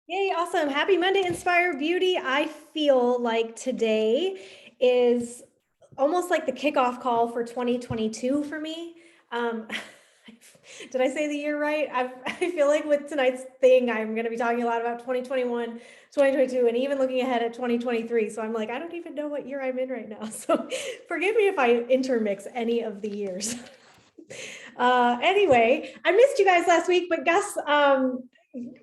Yay, awesome. Happy Monday, Inspire Beauty. I feel like today is almost like the kickoff call for 2022 for me. Um, did I say the year right? I feel like with tonight's thing, I'm going to be talking a lot about 2021, 2022, and even looking ahead at 2023. So I'm like, I don't even know what year I'm in right now. So forgive me if I intermix any of the years. Anyway, I missed you guys last week, but guess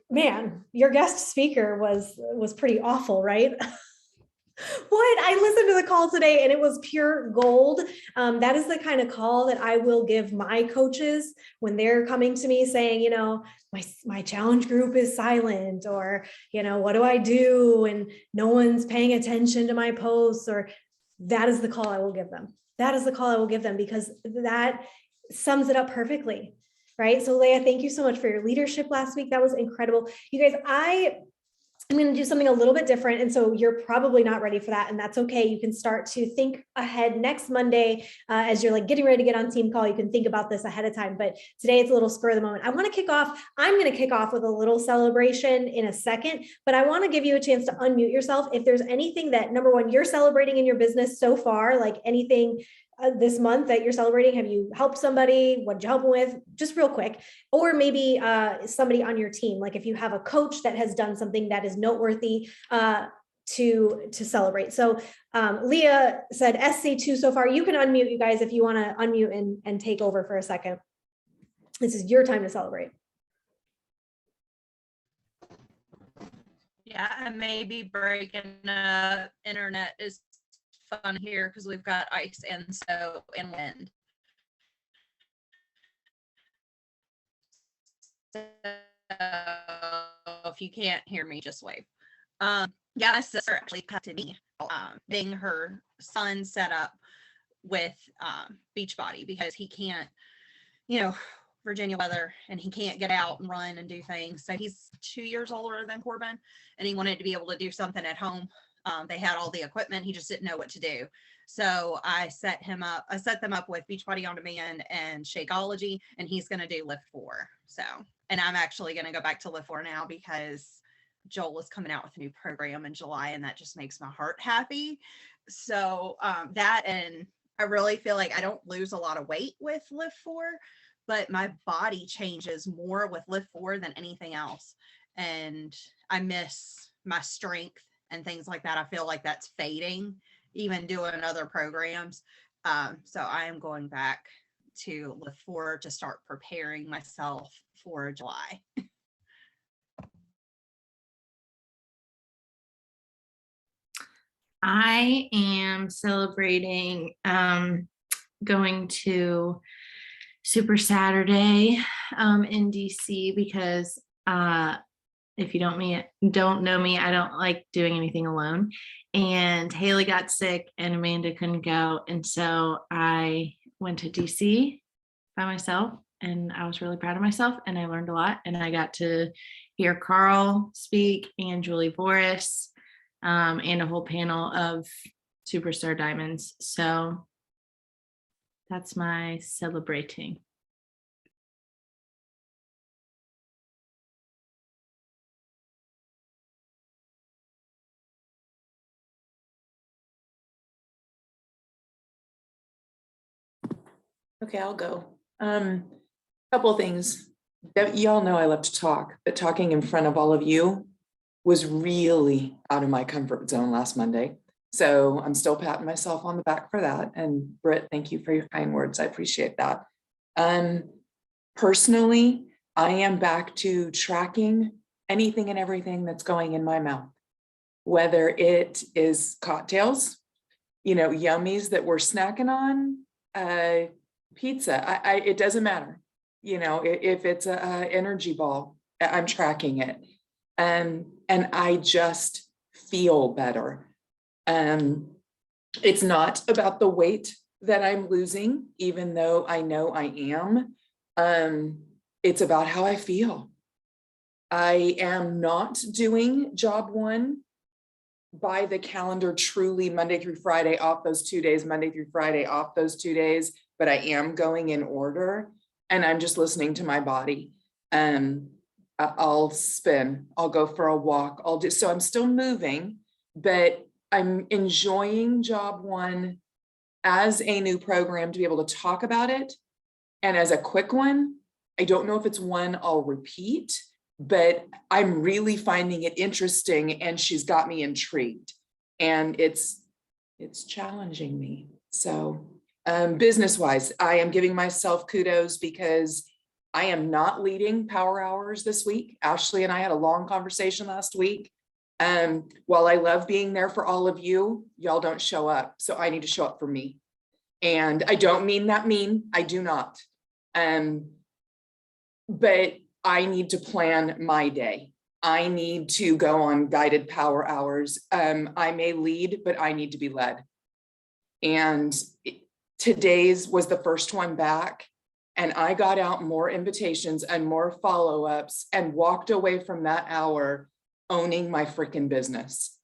man, your guest speaker was pretty awful, right? What? I listened to the call today and it was pure gold. That is the kind of call that I will give my coaches when they're coming to me saying, my challenge group is silent, or, what do I do? And no one's paying attention to my posts, or that is the call I will give them. That is the call I will give them, because that sums it up perfectly. Right. So Leah, thank you so much for your leadership last week. That was incredible. You guys, I'm going to do something a little bit different. And so you're probably not ready for that. And that's okay. You can start to think ahead next Monday as you're like getting ready to get on team call. You can think about this ahead of time. But today it's a little spur of the moment. I'm going to kick off with a little celebration in a second, but I want to give you a chance to unmute yourself. If there's anything that, number one, you're celebrating in your business so far, like anything this month that you're celebrating, have you helped somebody? What did you help them with? Just real quick. Or maybe somebody on your team, like if you have a coach that has done something that is noteworthy to celebrate. So Leah said SC2 so far. You can unmute, you guys, if you want to unmute and take over for a second. This is your time to celebrate. Yeah, and maybe breaking internet is fun here because we've got ice and snow and wind. So if you can't hear me, just wave. Yeah, my sister actually contacted me, getting her son set up with Beachbody because he can't, Virginia weather, and he can't get out and run and do things. So he's 2 years older than Corbin, and he wanted to be able to do something at home. They had all the equipment. He just didn't know what to do. So I set them up with Beachbody On Demand and Shakeology, and he's going to do Lift 4. So, and I'm actually going to go back to Lift 4 now because Joel is coming out with a new program in July, and that just makes my heart happy. So that, and I really feel like I don't lose a lot of weight with Lift 4, but my body changes more with Lift 4 than anything else. And I miss my strength and things like that. I feel like that's fading, even doing other programs. So I am going back to Lift 4 to start preparing myself for July. I am celebrating going to Super Saturday in DC because if you don't know me, I don't like doing anything alone. And Haley got sick and Amanda couldn't go. And so I went to DC by myself, and I was really proud of myself, and I learned a lot. And I got to hear Carl speak and Julie Boris and a whole panel of superstar diamonds. So that's my celebrating. Okay, I'll go. Couple of things. Y'all know I love to talk, but talking in front of all of you was really out of my comfort zone last Monday. So I'm still patting myself on the back for that. And Britt, thank you for your kind words. I appreciate that. Personally, I am back to tracking anything and everything that's going in my mouth, whether it is cocktails, yummies that we're snacking on, pizza, it doesn't matter. If it's a energy ball, I'm tracking it. And I just feel better. It's not about the weight that I'm losing, even though I know I am. It's about how I feel. I am not doing job one by the calendar, truly Monday through Friday off those 2 days, Monday through Friday off those 2 days, but I am going in order, and I'm just listening to my body. I'll spin, I'll go for a walk, so I'm still moving, but I'm enjoying job one as a new program to be able to talk about it. And as a quick one, I don't know if it's one I'll repeat, but I'm really finding it interesting and she's got me intrigued and it's challenging me. So business wise, I am giving myself kudos because I am not leading power hours this week. Ashley and I had a long conversation last week. While I love being there for all of you, y'all don't show up. So I need to show up for me. And I don't mean that mean, I do not. But I need to plan my day. I need to go on guided power hours. I may lead, but I need to be led. And today's was the first one back. And I got out more invitations and more follow-ups and walked away from that hour owning my freaking business.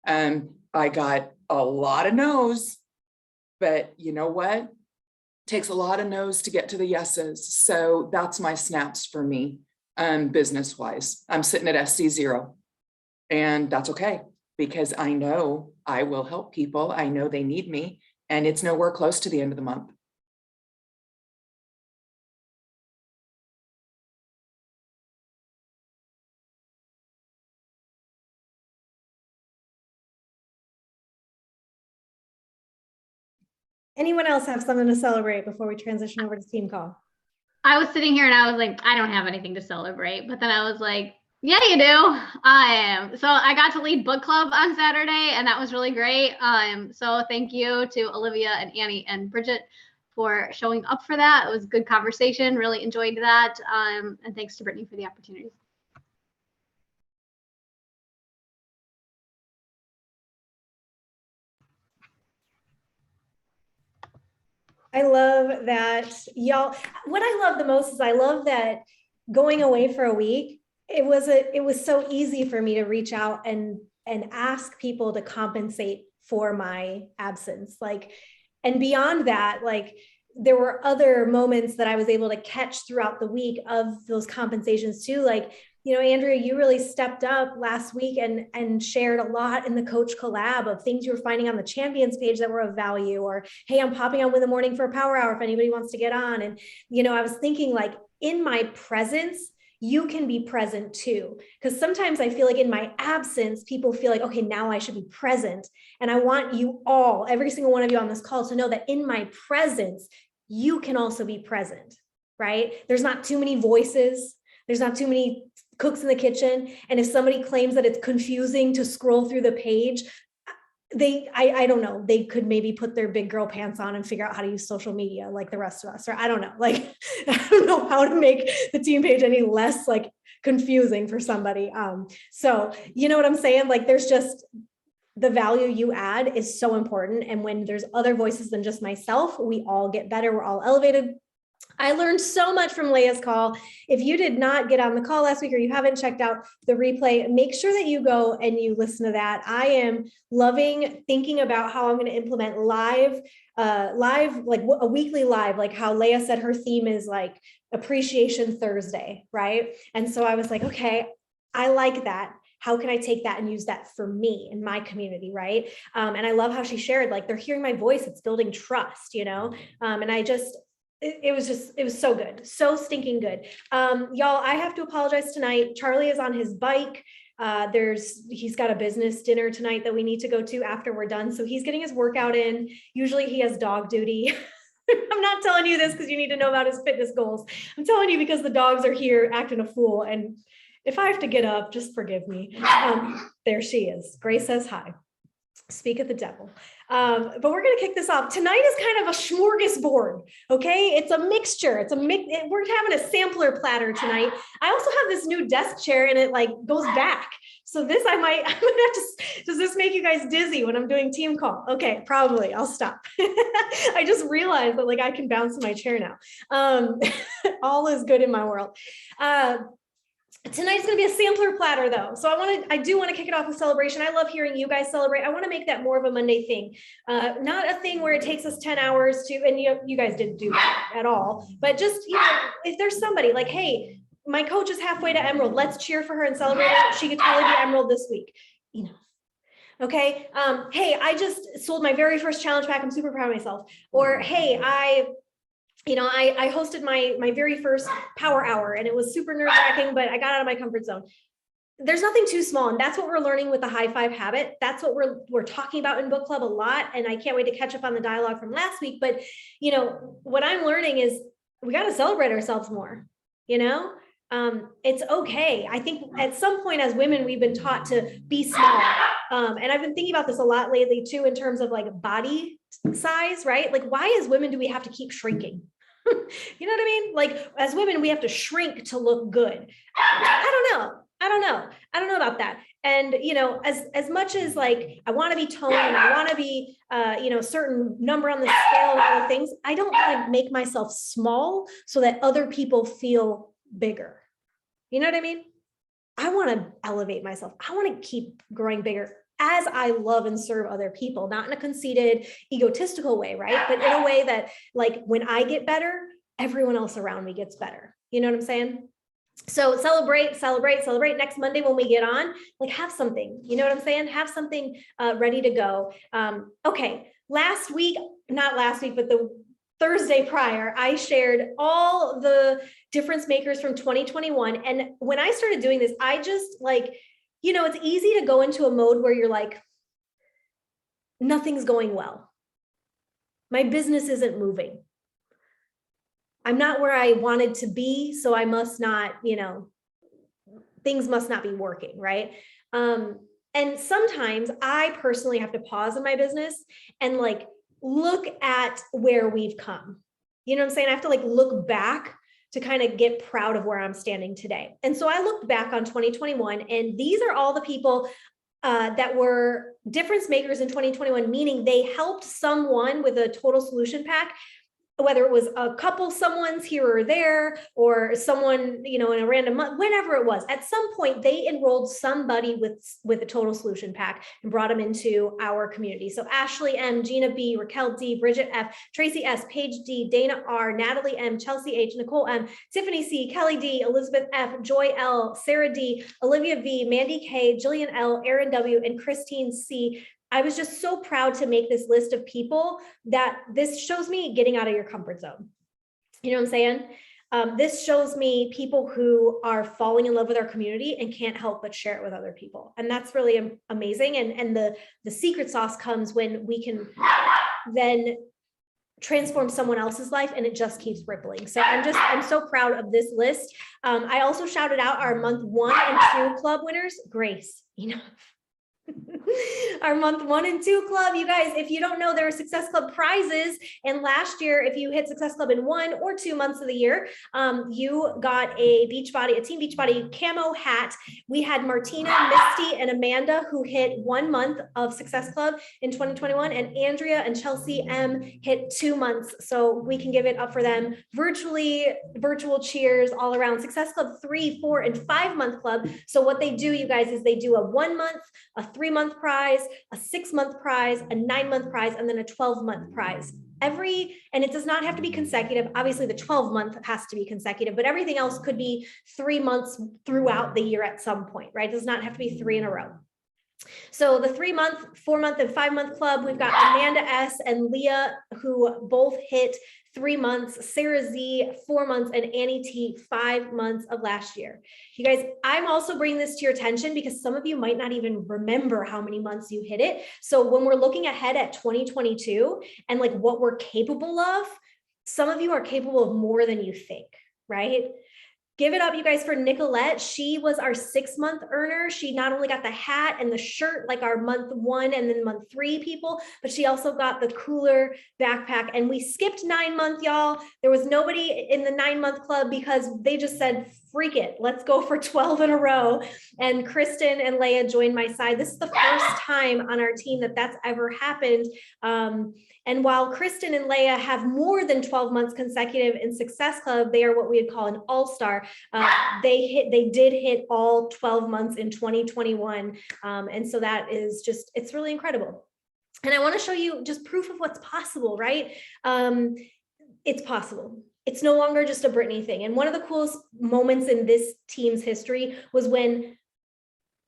I got a lot of no's, but you know what? Takes a lot of no's to get to the yeses. So that's my snaps for me, business-wise. I'm sitting at SC0 and that's okay because I know I will help people. I know they need me and it's nowhere close to the end of the month. Anyone else have something to celebrate before we transition over to team call? I was sitting here and I was like, I don't have anything to celebrate. But then I was like, yeah, you do. So I got to lead book club on Saturday and that was really great. So thank you to Olivia and Annie and Bridget for showing up for that. It was a good conversation. Really enjoyed that. And thanks to Brittany for the opportunity. I love that, y'all. What I love the most is I love that going away for a week, it was so easy for me to reach out and ask people to compensate for my absence. Like, and beyond that, like there were other moments that I was able to catch throughout the week of those compensations too. Like, you know, Andrea, you really stepped up last week and shared a lot in the coach collab of things you were finding on the champions page that were of value, or, hey, I'm popping on with the morning for a power hour if anybody wants to get on. And, you know, I was thinking like in my presence, you can be present too. Because sometimes I feel like in my absence, people feel like, okay, now I should be present. And I want you all, every single one of you on this call, to know that in my presence, you can also be present, right? There's not too many voices. There's not too many cooks in the kitchen. And if somebody claims that it's confusing to scroll through the page, I don't know, they could maybe put their big girl pants on and figure out how to use social media like the rest of us, or I don't know, like, I don't know how to make the team page any less like confusing for somebody. So you know what I'm saying? Like there's just, the value you add is so important. And when there's other voices than just myself, we all get better. We're all elevated. I learned so much from Leia's call. If you did not get on the call last week or you haven't checked out the replay, make sure that you go and you listen to that. I am loving thinking about how I'm going to implement live, like a weekly live, like how Leia said her theme is like Appreciation Thursday, right? And so I was like, okay, I like that. How can I take that and use that for me in my community, right? And I love how she shared, like, they're hearing my voice, it's building trust, you know? And I just, it was so good, so stinking good. Y'all, I have to apologize tonight. Charlie is on his bike. He's got a business dinner tonight that we need to go to after we're done. So he's getting his workout in. Usually he has dog duty. I'm not telling you this because you need to know about his fitness goals. I'm telling you because the dogs are here acting a fool. And if I have to get up, just forgive me. There she is. Grace says hi. Speak of the devil. But we're going to kick this off. Tonight is kind of a smorgasbord. Okay. It's a mixture. We're having a sampler platter tonight. I also have this new desk chair and it like goes back. So this I'm gonna have to, does this make you guys dizzy when I'm doing team call? Okay, probably. I'll stop. I just realized that like I can bounce in my chair now. All is good in my world. Tonight's going to be a sampler platter though. So I do want to kick it off with celebration. I love hearing you guys celebrate. I want to make that more of a Monday thing. Not a thing where it takes us 10 hours to, and you guys didn't do that at all, but just, you know, if there's somebody like, hey, my coach is halfway to Emerald. Let's cheer for her and celebrate her. She could totally be Emerald this week. Okay. Hey, I just sold my very first challenge pack. I'm super proud of myself. Or, hey, I hosted my very first power hour and it was super nerve wracking, but I got out of my comfort zone. There's nothing too small. And that's what we're learning with the high five habit. That's what we're talking about in book club a lot. And I can't wait to catch up on the dialogue from last week. But, what I'm learning is we got to celebrate ourselves more, it's okay. I think at some point as women, we've been taught to be small. And I've been thinking about this a lot lately too, in terms of like body size, right? Like, why as women do we have to keep shrinking? You know what I mean? Like as women, we have to shrink to look good. I don't know about that. And, as much as like, I want to be toned and I want to be, certain number on the scale and all the things, I don't want to make myself small so that other people feel bigger. You know what I mean? I want to elevate myself. I want to keep growing bigger as I love and serve other people, not in a conceited, egotistical way, right? But in a way that like when I get better, everyone else around me gets better. You know what I'm saying? So celebrate next Monday when we get on, like have something, you know what I'm saying? Have something ready to go. Okay. Not last week, but the Thursday prior, I shared all the difference makers from 2021. And when I started doing this, I just like, it's easy to go into a mode where you're like, nothing's going well. My business isn't moving. I'm not where I wanted to be, so I must not, things must not be working, right? And sometimes I personally have to pause in my business and like look at where we've come. You know what I'm saying? I have to like look back to kind of get proud of where I'm standing today. And so I looked back on 2021, and these are all the people that were difference makers in 2021, meaning they helped someone with a total solution pack, whether it was a couple someone's here or there, or someone, in a random month, whenever it was, at some point they enrolled somebody with a total solution pack and brought them into our community. So Ashley M, Gina B, Raquel D, Bridget F, Tracy S, Paige D, Dana R, Natalie M, Chelsea H, Nicole M, Tiffany C, Kelly D, Elizabeth F, Joy L, Sarah D, Olivia V, Mandy K, Jillian L, Aaron W, and Christine C. I was just so proud to make this list of people that this shows me getting out of your comfort zone. You know what I'm saying? This shows me people who are falling in love with our community and can't help but share it with other people. And that's really amazing. And the secret sauce comes when we can then transform someone else's life and it just keeps rippling. So I'm so proud of this list. I also shouted out our month 1 and 2 club winners, Grace, our month 1 and 2 club. You guys, if you don't know, there are Success Club prizes. And last year, if you hit Success Club in 1 or 2 months of the year, you got a Team Beachbody camo hat. We had Martina, Misty, and Amanda who hit 1 month of Success Club in 2021, and Andrea and Chelsea M hit 2 months. So we can give it up for them virtual cheers all around. Success Club 3, 4, and 5 month club. So what they do, you guys, is they do a 1 month, a 3-month prize, a 6-month prize, a 9-month prize, and then a 12-month prize. And it does not have to be consecutive. Obviously the 12-month has to be consecutive, but everything else could be 3 months throughout the year at some point, right? It does not have to be 3 in a row. So the 3-month, 4-month, and 5-month club, we've got Amanda S and Leah, who both hit 3 months, Sarah Z 4 months, and Annie T 5 months of last year. You guys, I'm also bringing this to your attention because some of you might not even remember how many months you hit it. So when we're looking ahead at 2022 and like what we're capable of, some of you are capable of more than you think, right? Give it up, you guys, for Nicolette. She was our 6-month earner. She not only got the hat and the shirt like our month 1 and then month 3 people, but she also got the cooler backpack. And we skipped 9-month, y'all. There was nobody in the 9-month club because they just said, freak it, let's go for 12 in a row. And Kristen and Leia joined my side. This is the first time on our team that that's ever happened. And while Kristen and Leia have more than 12 months consecutive in Success Club, they are what we would call an all-star. They did hit all 12 months in 2021. And so that is just, it's really incredible. And I want to show you just proof of what's possible, right? It's possible. It's no longer just a Brittany thing. And one of the coolest moments in this team's history was when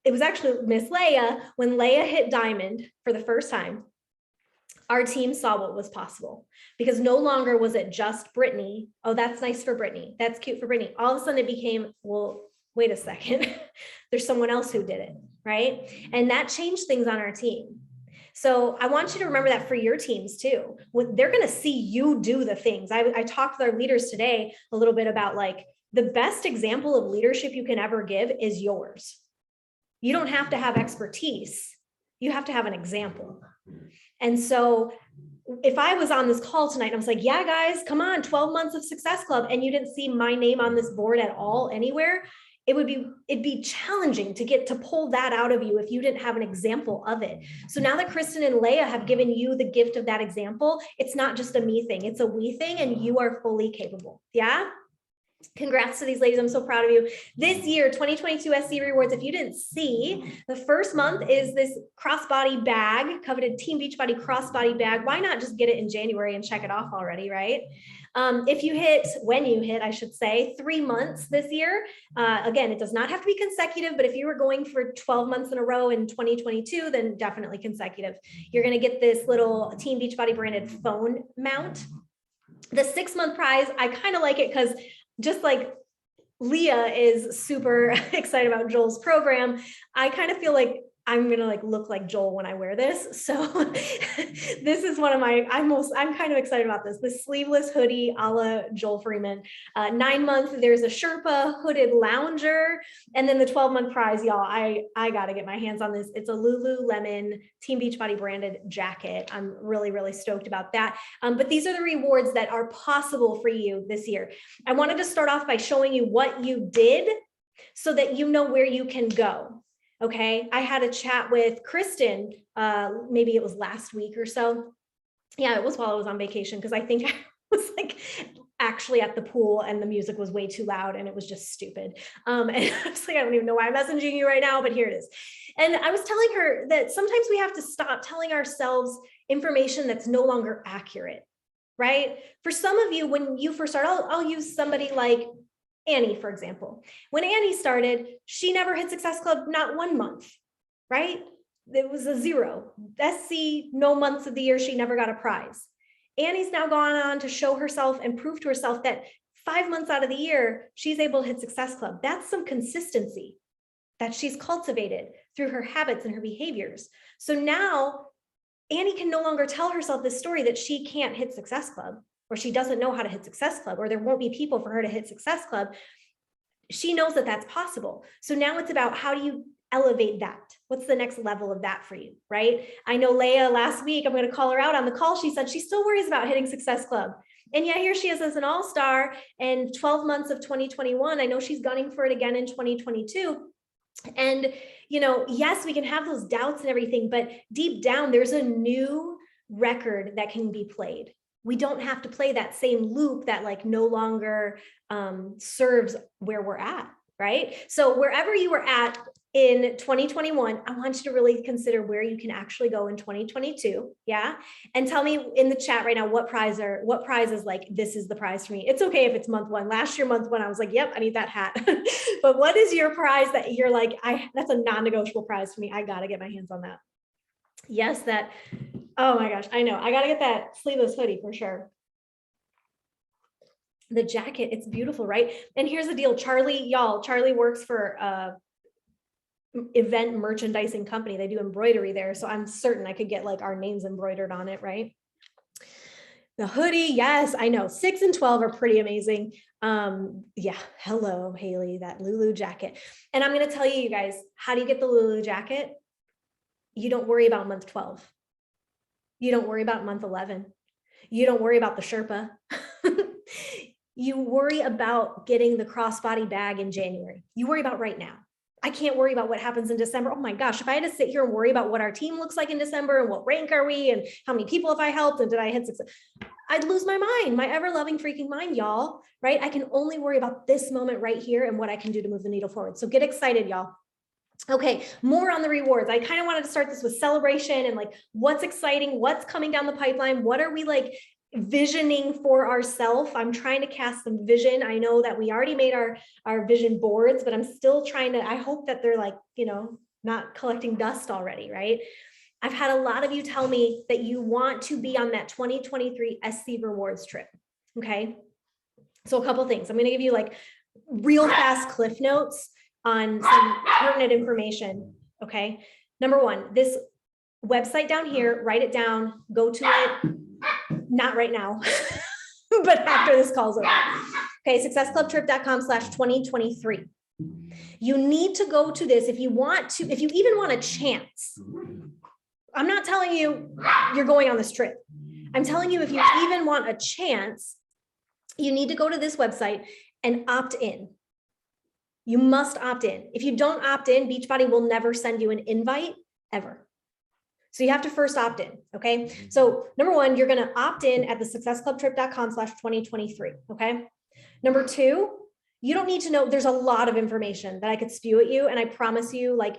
it was actually Miss Leia, when Leia hit diamond for the first time. Our team saw what was possible, because no longer was it just Brittany. Oh, that's nice for Brittany. That's cute for Brittany. All of a sudden it became, well, wait a second, there's someone else who did it, right? And that changed things on our team. So I want you to remember that for your teams too. They're going to see you do the things. I talked with our leaders today a little bit about, like, the best example of leadership you can ever give is yours. You don't have to have expertise. You have to have an example. And so if I was on this call tonight and I was like, yeah, guys, come on, 12 months of Success Club, and you didn't see my name on this board at all anywhere, it'd be challenging to get to pull that out of you if you didn't have an example of it. So now that Kristen and Leia have given you the gift of that example, it's not just a me thing, it's a we thing, and you are fully capable. Yeah. Congrats to these ladies. I'm so proud of you. This year, 2022 SC Rewards, if you didn't see, the first month is this crossbody bag, coveted Team Beachbody crossbody bag. Why not just get it in January and check it off already, right? When you hit, I should say, 3 months this year, again, it does not have to be consecutive, but if you were going for 12 months in a row in 2022, then definitely consecutive. You're going to get this little Team Beachbody branded phone mount. The 6-month prize, I kind of like it because just like Leah is super excited about Joel's program, I kind of feel like I'm going to look like Joel when I wear this. So this is one of my, I'm kind of excited about this sleeveless hoodie a la Joel Freeman. 9 months, there's a Sherpa hooded lounger. And then the 12-month prize, y'all, I got to get my hands on this. It's a Lululemon Team Beachbody branded jacket. I'm really, really stoked about that. But these are the rewards that are possible for you this year. I wanted to start off by showing you what you did so that you know where you can go. Okay, I had a chat with Kristen, maybe it was last week or so. Yeah, it was while I was on vacation, because I think I was actually at the pool and the music was way too loud and it was just stupid. And I was like, I don't even know why I'm messaging you right now, but here it is. And I was telling her that sometimes we have to stop telling ourselves information that's no longer accurate, right? For some of you, when you first start, I'll use somebody like Annie, for example. When Annie started, she never hit Success Club, not 1 month, right? It was a 0. SC, no months of the year, she never got a prize. Annie's now gone on to show herself and prove to herself that 5 months out of the year, she's able to hit Success Club. That's some consistency that she's cultivated through her habits and her behaviors. So now Annie can no longer tell herself this story that she can't hit Success Club, or she doesn't know how to hit Success Club, or there won't be people for her to hit Success Club. She knows that that's possible. So now it's about, how do you elevate that? What's the next level of that for you, right? I know Leia last week, I'm going to call her out on the call. She said she still worries about hitting Success Club. And yeah, here she is as an all-star, and 12 months of 2021. I know she's gunning for it again in 2022. And, yes, we can have those doubts and everything, but deep down, there's a new record that can be played. We don't have to play that same loop that no longer serves where we're at, right? So wherever you were at in 2021, I want you to really consider where you can actually go in 2022. Yeah. And tell me in the chat right now, what prize is this is the prize for me. It's okay if it's month 1. Last year, month 1, I was like, yep, I need that hat. But what is your prize that you're like, that's a non-negotiable prize for me. I got to get my hands on that. Yes, oh my gosh, I know. I got to get that sleeveless hoodie for sure. The jacket, it's beautiful, right? And here's the deal, Charlie works for event merchandising company. They do embroidery there. So I'm certain I could get our names embroidered on it, right? The hoodie, yes, I know. 6 and 12 are pretty amazing. Yeah, hello, Haley, that Lulu jacket. And I'm going to tell you guys, how do you get the Lulu jacket? You don't worry about month 12. You don't worry about month 11. You don't worry about the Sherpa. You worry about getting the crossbody bag in January. You worry about right now. I can't worry about what happens in December. Oh my gosh, if I had to sit here and worry about what our team looks like in December and what rank are we and how many people have I helped and did I hit success, I'd lose my mind, my ever-loving freaking mind, y'all, right? I can only worry about this moment right here and what I can do to move the needle forward. So get excited, y'all. Okay, more on the rewards. I kind of wanted to start this with celebration and what's exciting, what's coming down the pipeline, what are we visioning for ourselves. I'm trying to cast some vision. I know that we already made our vision boards, but I'm still trying to, I hope that they're like, not collecting dust already, right? I've had a lot of you tell me that you want to be on that 2023 SC Rewards trip. Okay. So a couple things. I'm going to give you like real fast cliff notes on some pertinent information. Okay. Number one, this website down here, write it down, go to it. Not right now, but after this call's over. Okay. successclubtrip.com/2023. You need to go to this if you want to, if you even want a chance. I'm not telling you you're going on this trip. I'm telling you, if you even want a chance, you need to go to this website and opt in. You must opt in. If you don't opt in, Beachbody will never send you an invite ever. So you have to first opt in. Okay. So number one, you're going to opt in at the successclubtrip.com/2023. Okay. Number two, you don't need to know. There's a lot of information that I could spew at you. And I promise you, like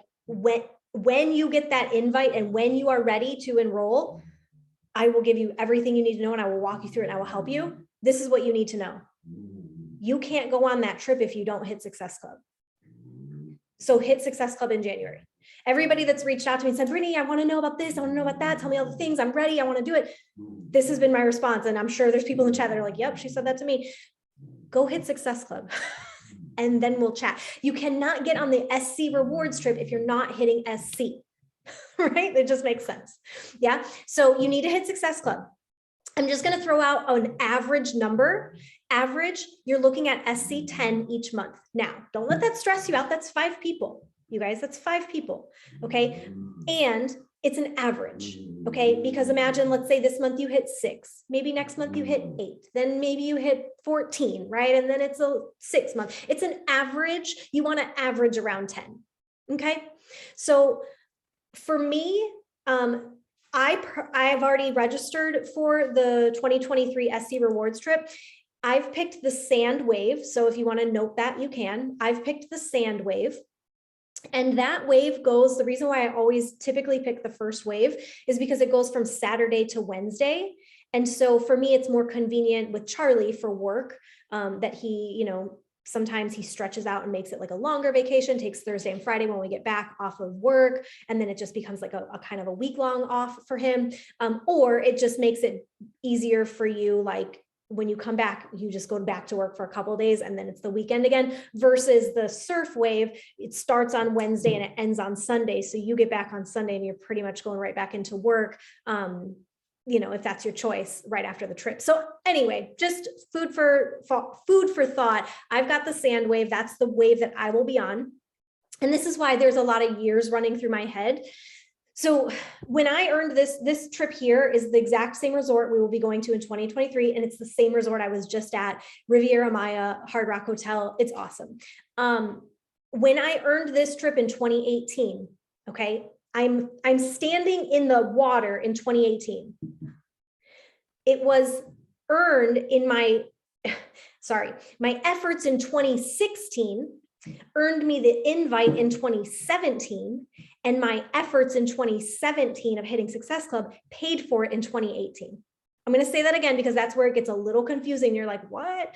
when you get that invite and when you are ready to enroll, I will give you everything you need to know and I will walk you through it and I will help you. This is what you need to know. You can't go on that trip if you don't hit Success Club. So hit Success Club in January. Everybody that's reached out to me and said, Brittany, I want to know about this. I want to know about that. Tell me all the things. I'm ready. I want to do it. This has been my response. And I'm sure there's people in the chat that are like, yep, she said that to me. Go hit Success Club and then we'll chat. You cannot get on the SC Rewards trip if you're not hitting SC, right? It just makes sense. Yeah. So you need to hit Success Club. I'm just going to throw out an average number. Average, you're looking at SC 10 each month. Now, don't let that stress you out. That's 5 people. You guys, that's 5 people. Okay. And it's an average. Okay. Because imagine, let's say this month you hit 6, maybe next month you hit 8, then maybe you hit 14, right? And then it's a 6 month. It's an average. You want to average around 10. Okay. So for me, I've already registered for the 2023 SC Rewards trip. I've picked the sand wave. So if you want to note that, you can. I've picked the sand wave. And that wave goes, the reason why I always typically pick the first wave is because it goes from Saturday to Wednesday. And so for me, it's more convenient with Charlie for work that he, sometimes he stretches out and makes it like a longer vacation, takes Thursday and Friday when we get back off of work. And then it just becomes like a kind of a week-long off for him. Or it just makes it easier for you, like when you come back, you just go back to work for a couple of days and then it's the weekend again, versus the surf wave. It starts on Wednesday and it ends on Sunday. So you get back on Sunday and you're pretty much going right back into work. If that's your choice right after the trip. So anyway, just food for thought. I've got the sand wave. That's the wave that I will be on. And this is why there's a lot of years running through my head. So when I earned this trip here is the exact same resort we will be going to in 2023. And it's the same resort I was just at, Riviera Maya, Hard Rock Hotel. It's awesome. When I earned this trip in 2018, okay, I'm standing in the water in 2018. It was earned in my efforts in 2016 earned me the invite in 2017, and my efforts in 2017 of hitting Success Club paid for it in 2018. I'm going to say that again because that's where it gets a little confusing. You're like, what?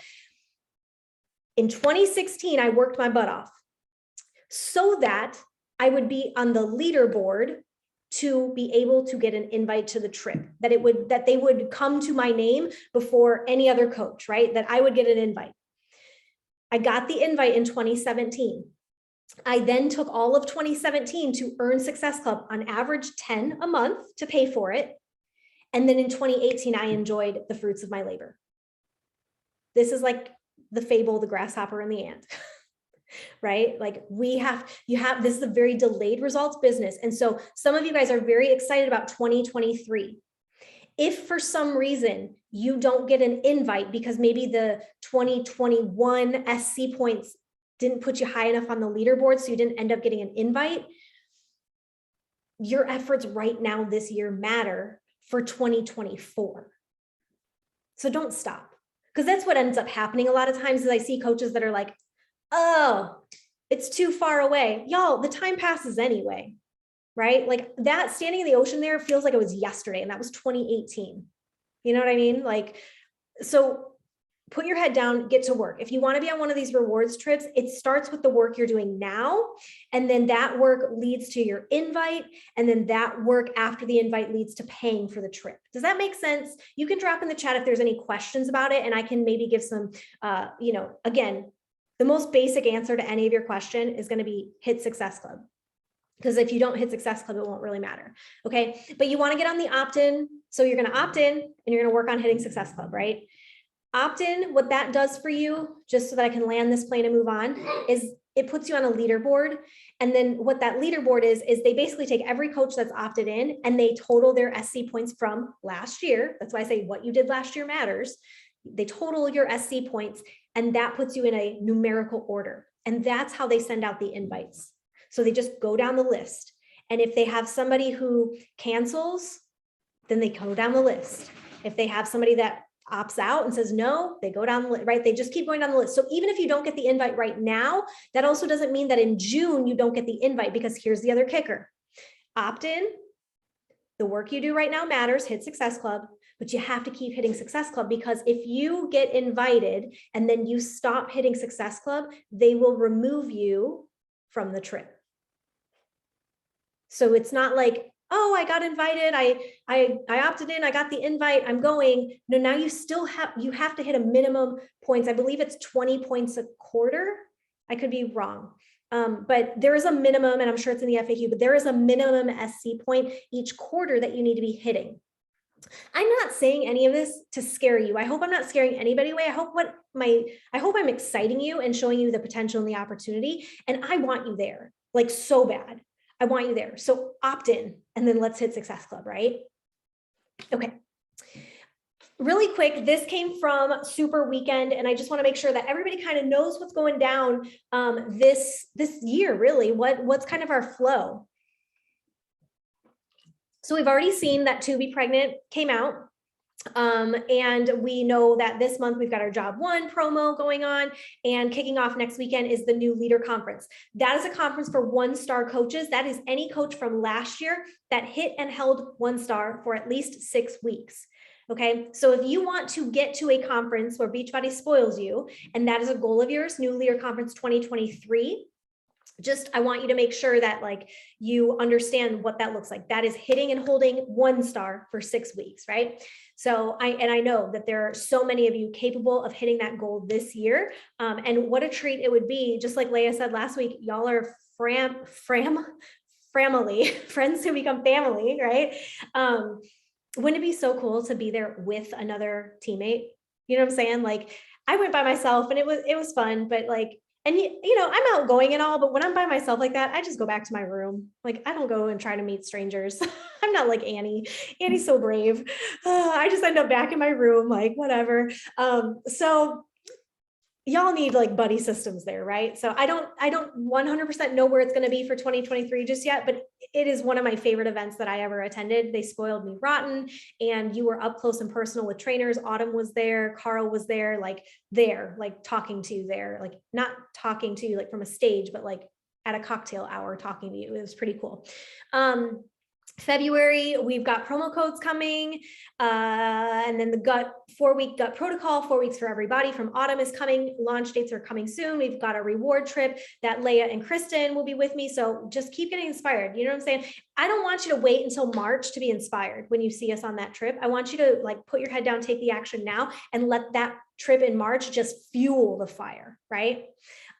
In 2016, I worked my butt off so that I would be on the leaderboard to be able to get an invite to the trip, that they would come to my name before any other coach, right? That I would get an invite. I got the invite in 2017. I then took all of 2017 to earn Success Club on average 10 a month to pay for it. And then in 2018, I enjoyed the fruits of my labor. This is like the fable, the grasshopper and the ant. Right? Like this is a very delayed results business. And so some of you guys are very excited about 2023. If for some reason you don't get an invite because maybe the 2021 SC points didn't put you high enough on the leaderboard, so you didn't end up getting an invite, your efforts right now this year matter for 2024. So don't stop, because that's what ends up happening a lot of times is I see coaches that are like, oh, it's too far away. Y'all, the time passes anyway, right? Like that standing in the ocean there feels like it was yesterday, and that was 2018. You know what I mean? Like, so put your head down, get to work. If you want to be on one of these rewards trips, it starts with the work you're doing now. And then that work leads to your invite. And then that work after the invite leads to paying for the trip. Does that make sense? You can drop in the chat if there's any questions about it. And I can maybe give some, again, the most basic answer to any of your question is going to be hit Success Club. Because if you don't hit Success Club, it won't really matter. Okay. But you want to get on the opt-in. So you're going to opt in and you're going to work on hitting Success Club, right? Opt-in, what that does for you, just so that I can land this plane and move on, is it puts you on a leaderboard. And then what that leaderboard is they basically take every coach that's opted in and they total their SC points from last year. That's why I say what you did last year matters. They total your SC points and that puts you in a numerical order. And that's how they send out the invites. So they just go down the list. And if they have somebody who cancels, then they go down the list. If they have somebody that opts out and says no, they go down the list, right? They just keep going down the list. So even if you don't get the invite right now, that also doesn't mean that in June you don't get the invite, because here's the other kicker. Opt in, the work you do right now matters, hit Success Club, but you have to keep hitting Success Club, because if you get invited and then you stop hitting Success Club, they will remove you from the trip. So it's not like, oh, I got invited, I opted in, I got the invite, I'm going. No, now you still have to hit a minimum points. I believe it's 20 points a quarter. I could be wrong. But there is a minimum, and I'm sure it's in the FAQ, but there is a minimum SC point each quarter that you need to be hitting. I'm not saying any of this to scare you. I hope I'm not scaring anybody away. I hope I'm exciting you and showing you the potential and the opportunity. And I want you there, like so bad. I want you there. So opt in and then let's hit Success Club, right? Okay. Really quick, this came from Super Weekend, and I just want to make sure that everybody kind of knows what's going down this year, really. What's kind of our flow? So we've already seen that To Be Pregnant came out. And we know that this month we've got our Job One promo going on, and kicking off next weekend is the new Leader Conference. That is a conference for 1-star coaches. That is any coach from last year that hit and held 1 star for at least 6 weeks. Okay, so if you want to get to a conference where Beachbody spoils you, and that is a goal of yours, New Leader Conference 2023, I want you to make sure that like you understand what that looks like. That is hitting and holding 1 star for 6 weeks, right? So I know that there are so many of you capable of hitting that goal this year. And what a treat it would be. Just like Leah said last week, y'all are family, friends who become family, right? Wouldn't it be so cool to be there with another teammate? You know what I'm saying? Like I went by myself and it was fun, but like, and you know, I'm outgoing and all, but when I'm by myself like that, I just go back to my room. Like I don't go and try to meet strangers. I'm not like Annie. Annie's so brave. I just end up back in my room, like whatever. So y'all need like buddy systems there, right? So I don't 100% know where it's going to be for 2023 just yet, but it is one of my favorite events that I ever attended. They spoiled me rotten, and you were up close and personal with trainers. Autumn was there, Carl was there, like talking to you there, like not talking to you like from a stage, but like at a cocktail hour talking to you. It was pretty cool. February, we've got promo codes coming, and then the 4-week gut protocol, 4 weeks for everybody from Autumn is coming. Launch dates are coming soon. We've got a reward trip that Leah and Kristen will be with me. So just keep getting inspired. You know what I'm saying? I don't want you to wait until March to be inspired when you see us on that trip. I want you to like put your head down, take the action now, and let that trip in March just fuel the fire, right?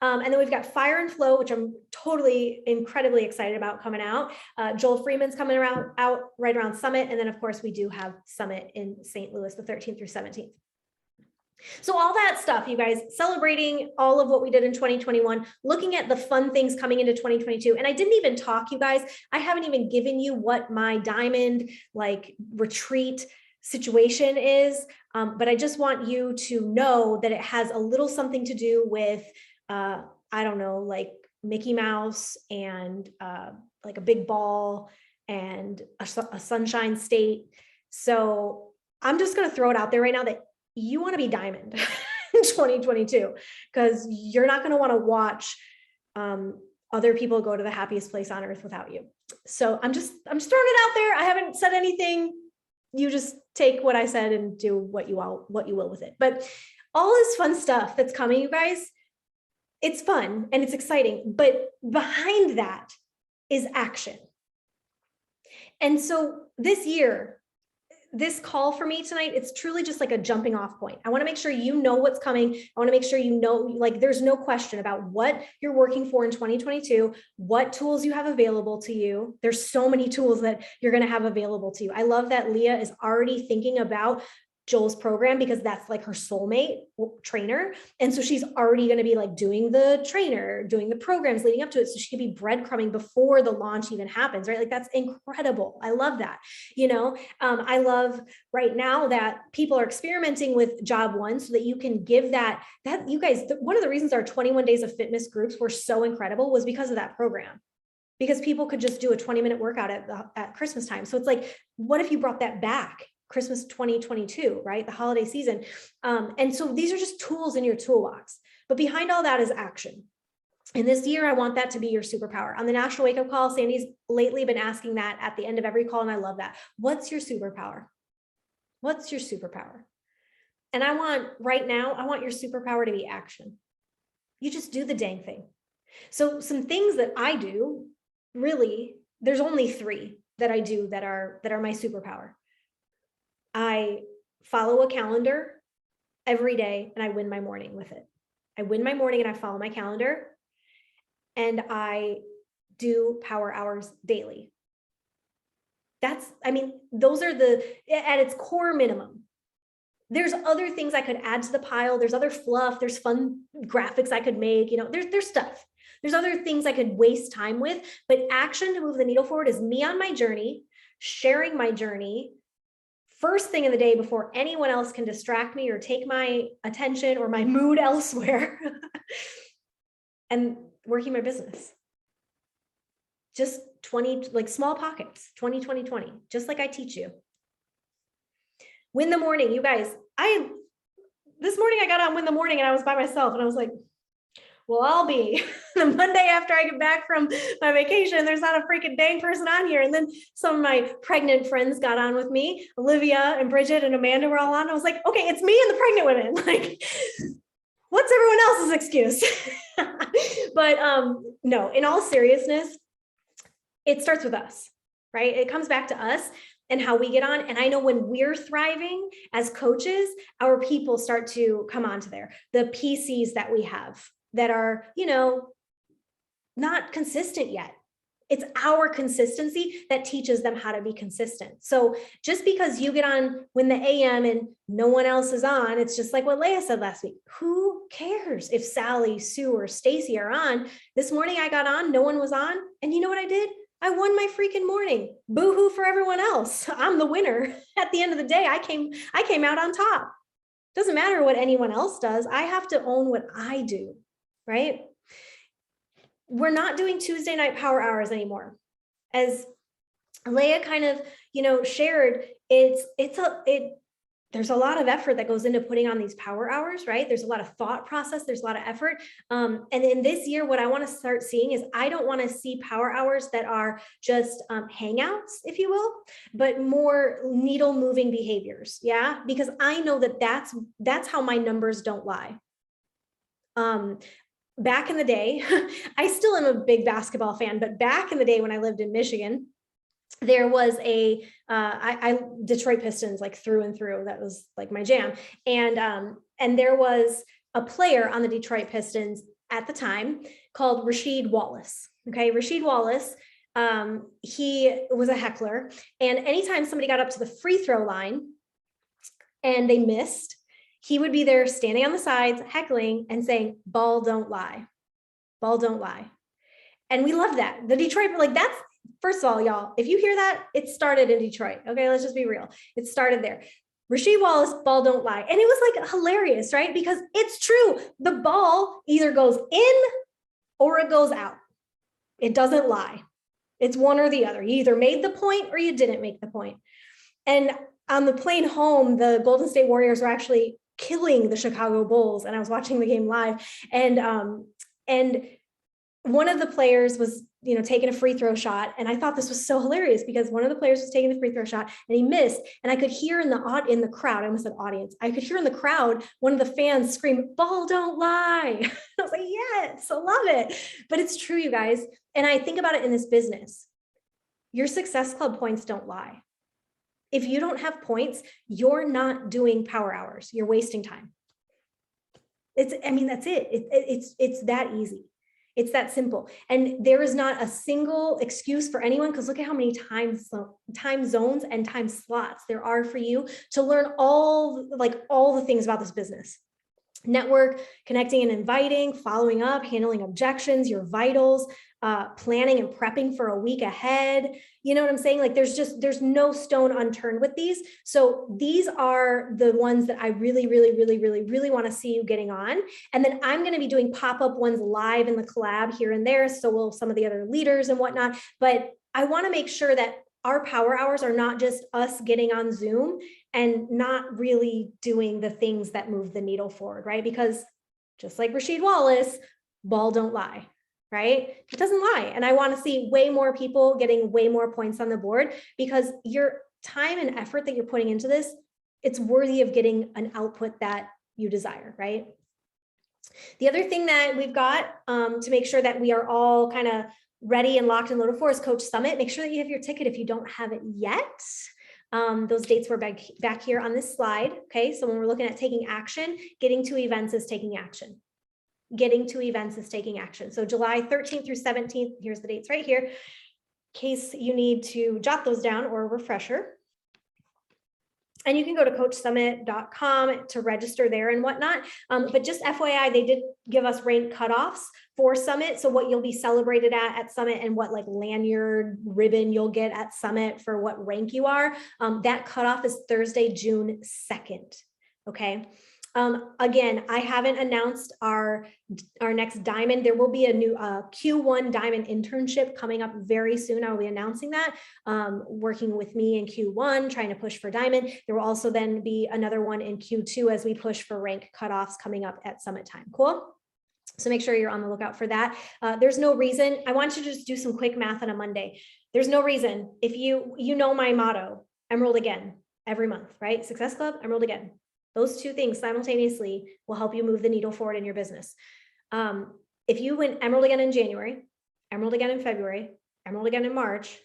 And then we've got Fire and Flow, which I'm totally incredibly excited about coming out. Joel Freeman's coming out right around Summit. And then of course we do have Summit in St. Louis, the 13th through 17th. So all that stuff, you guys, celebrating all of what we did in 2021, looking at the fun things coming into 2022. And I didn't even talk, you guys, I haven't even given you what my diamond like retreat situation is. But I just want you to know that it has a little something to do with I don't know, like Mickey Mouse and like a big ball and a sunshine state. So I'm just going to throw it out there right now that you want to be diamond in 2022, because you're not going to want to watch other people go to the happiest place on earth without you. So I'm just throwing it out there. I haven't said anything just take what I said and do what you will with it. But all this fun stuff that's coming, you guys, it's fun and it's exciting, but behind that is action. And so this year, this call for me tonight, it's truly just like a jumping off point. I want to make sure you know what's coming. I want to make sure you know, like, there's no question about what you're working for in 2022, what tools you have available to you. There's so many tools that you're going to have available to you. I love that Leah is already thinking about Joel's program because that's like her soulmate trainer. And so she's already going to be like doing the trainer, doing the programs leading up to it. So she could be breadcrumbing before the launch even happens, right? Like that's incredible. I love that. You know, I love right now that people are experimenting with job one so that you can give that you guys, one of the reasons our 21 days of fitness groups were so incredible was because of that program. Because people could just do a 20-minute workout at Christmas time. So it's like, what if you brought that back? Christmas 2022, right? The holiday season. And so these are just tools in your toolbox, but behind all that is action. And this year, I want that to be your superpower. On the National Wake Up Call, Sandy's lately been asking that at the end of every call. And I love that. What's your superpower? What's your superpower? And I want your superpower to be action. You just do the dang thing. So some things that I do, really, there's only 3 that I do that are my superpower. I follow a calendar every day and I win my morning with it. I win my morning and I follow my calendar and I do power hours daily. Those are at its core minimum. There's other things I could add to the pile. There's other fluff. There's fun graphics I could make, there's stuff. There's other things I could waste time with, but action to move the needle forward is me on my journey, sharing my journey, first thing in the day before anyone else can distract me or take my attention or my mood elsewhere and working my business. Just 20, like small pockets, 20, 20, 20, just like I teach you. Win the morning, you guys. This morning I got on Win the Morning and I was by myself and I was like, well, I'll be the Monday after I get back from my vacation. There's not a freaking dang person on here. And then some of my pregnant friends got on with me. Olivia and Bridget and Amanda were all on. I was like, okay, it's me and the pregnant women. Like, what's everyone else's excuse? But no, in all seriousness, it starts with us, right? It comes back to us and how we get on. And I know when we're thriving as coaches, our people start to come onto there. The PCs that we have that are, not consistent yet. It's our consistency that teaches them how to be consistent. So just because you get on when the AM and no one else is on, it's just like what Leah said last week. Who cares if Sally, Sue, or Stacy are on? This morning I got on, no one was on. And you know what I did? I won my freaking morning. Boo-hoo for everyone else. I'm the winner. At the end of the day, I came out on top. Doesn't matter what anyone else does. I have to own what I do, right? We're not doing Tuesday night power hours anymore. As Leah kind of, shared, there's a lot of effort that goes into putting on these power hours, right? There's a lot of thought process. There's a lot of effort. And in this year, what I want to start seeing is I don't want to see power hours that are just hangouts, if you will, but more needle moving behaviors. Yeah. Because I know that's how my numbers don't lie. Back in the day, I still am a big basketball fan, but back in the day when I lived in Michigan, there was I Detroit Pistons like through and through. That was like my jam. And there was a player on the Detroit Pistons at the time called Rasheed Wallace. Okay. Rasheed Wallace, he was a heckler. And anytime somebody got up to the free throw line and they missed, he would be there standing on the sides, heckling and saying, ball don't lie. Ball don't lie. And we love that. The Detroit, that's, first of all, y'all, if you hear that, it started in Detroit. Okay, let's just be real. It started there. Rasheed Wallace, ball don't lie. And it was like hilarious, right? Because it's true. The ball either goes in or it goes out. It doesn't lie. It's one or the other. You either made the point or you didn't make the point. And on the plane home, the Golden State Warriors were actually killing the Chicago Bulls. And I was watching the game live. And one of the players was taking a free throw shot. And I thought this was so hilarious because one of the players was taking the free throw shot and he missed. And I could hear in the crowd, I almost said audience, I could hear in the crowd, one of the fans scream, "Ball don't lie." I was like, yes, I love it. But it's true, you guys. And I think about it in this business. Your Success Club points don't lie. If you don't have points, you're not doing power hours. You're wasting time. That's it. It's that easy. It's that simple. And there is not a single excuse for anyone, because look at how many time zones and time slots there are for you to learn all the things about this business. Network, connecting and inviting, following up, handling objections, your vitals, planning and prepping for a week ahead. You know what I'm saying? Like there's no stone unturned with these. So these are the ones that I really, really, really, really, really want to see you getting on. And then I'm going to be doing pop-up ones live in the collab here and there. So will some of the other leaders and whatnot. But I want to make sure that our power hours are not just us getting on Zoom and not really doing the things that move the needle forward, right? Because just like Rasheed Wallace, ball don't lie, right? It doesn't lie. And I want to see way more people getting way more points on the board, because your time and effort that you're putting into this, it's worthy of getting an output that you desire, right? The other thing that we've got to make sure that we are all kind of ready and locked and loaded for is Coach Summit. Make sure that you have your ticket if you don't have it yet. Those dates were back here on this slide. Okay, so when we're looking at taking action, getting to events is taking action. Getting to events is taking action. So July 13th through 17th, here's the dates right here, in case you need to jot those down or a refresher. And you can go to coachsummit.com to register there and whatnot. But just FYI, they did give us rank cutoffs for Summit. So what you'll be celebrated at Summit and what like lanyard ribbon you'll get at Summit for what rank you are. That cutoff is Thursday, June 2nd. Okay. Again, I haven't announced our next diamond. There will be a new Q1 diamond internship coming up very soon. I will be announcing that, working with me in Q1, trying to push for diamond. There will also then be another one in Q2 as we push for rank cutoffs coming up at Summit time. Cool. So make sure you're on the lookout for that. There's no reason. I want you to just do some quick math on a Monday. There's no reason. If you know my motto, Emerald again, every month, right? Success Club, Emerald again. Those two things simultaneously will help you move the needle forward in your business. If you went Emerald again in January, Emerald again in February, Emerald again in March,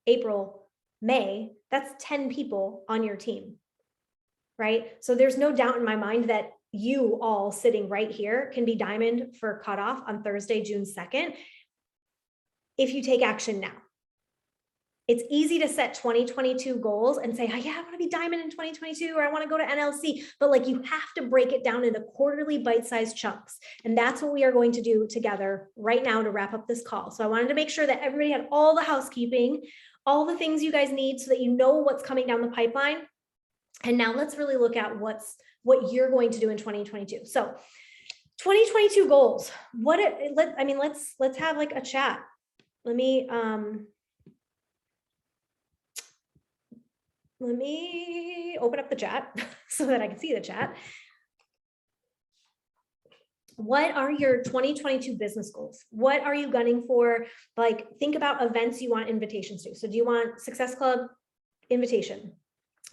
April, May, that's 10 people on your team, right? So there's no doubt in my mind that you all sitting right here can be diamond for cutoff on Thursday, June 2nd, if you take action now. It's easy to set 2022 goals and say, oh, yeah, I want to be diamond in 2022, or I want to go to NLC, but like you have to break it down into quarterly bite-sized chunks. And that's what we are going to do together right now to wrap up this call. So I wanted to make sure that everybody had all the housekeeping, all the things you guys need so that you know what's coming down the pipeline. And now let's really look at what you're going to do in 2022. So 2022 goals, let's have like a chat. Let me open up the chat so that I can see the chat. What are your 2022 business goals? What are you gunning for? Like, think about events you want invitations to. So do you want Success Club invitation?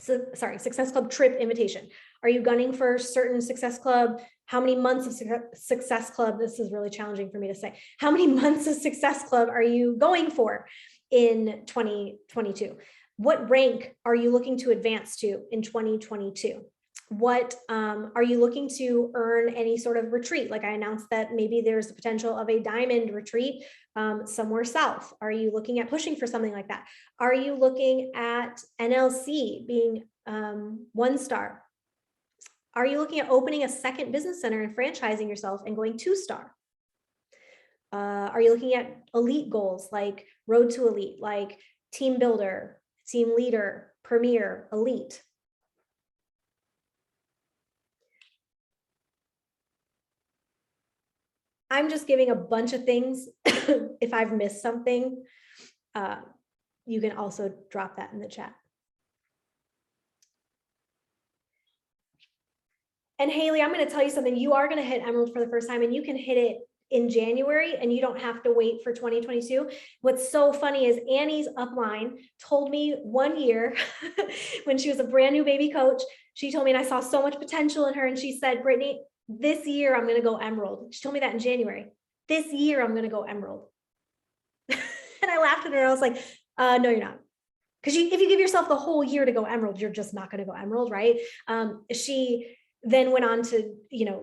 So sorry, Success Club trip invitation. Are you gunning for certain Success Club? How many months of Success Club? This is really challenging for me to say. How many months of Success Club are you going for in 2022? What rank are you looking to advance to in 2022? What are you looking to earn any sort of retreat? Like I announced that maybe there's the potential of a diamond retreat somewhere south. Are you looking at pushing for something like that? Are you looking at NLC being 1 star? Are you looking at opening a second business center and franchising yourself and going 2 star? Are you looking at elite goals like road to elite, like team builder, team leader, premier, elite? I'm just giving a bunch of things. If I've missed something, you can also drop that in the chat. And Haley, I'm going to tell you something. You are going to hit Emerald for the first time, and you can hit it in January, and you don't have to wait for 2022. What's so funny is Annie's upline told me one year when she was a brand new baby coach, she told me, and I saw so much potential in her. And she said, Brittany, this year I'm going to go emerald. She told me that in January. This year I'm going to go emerald. And I laughed at her. And I was like, no, you're not. Because if you give yourself the whole year to go emerald, you're just not going to go emerald, right? She then went on to,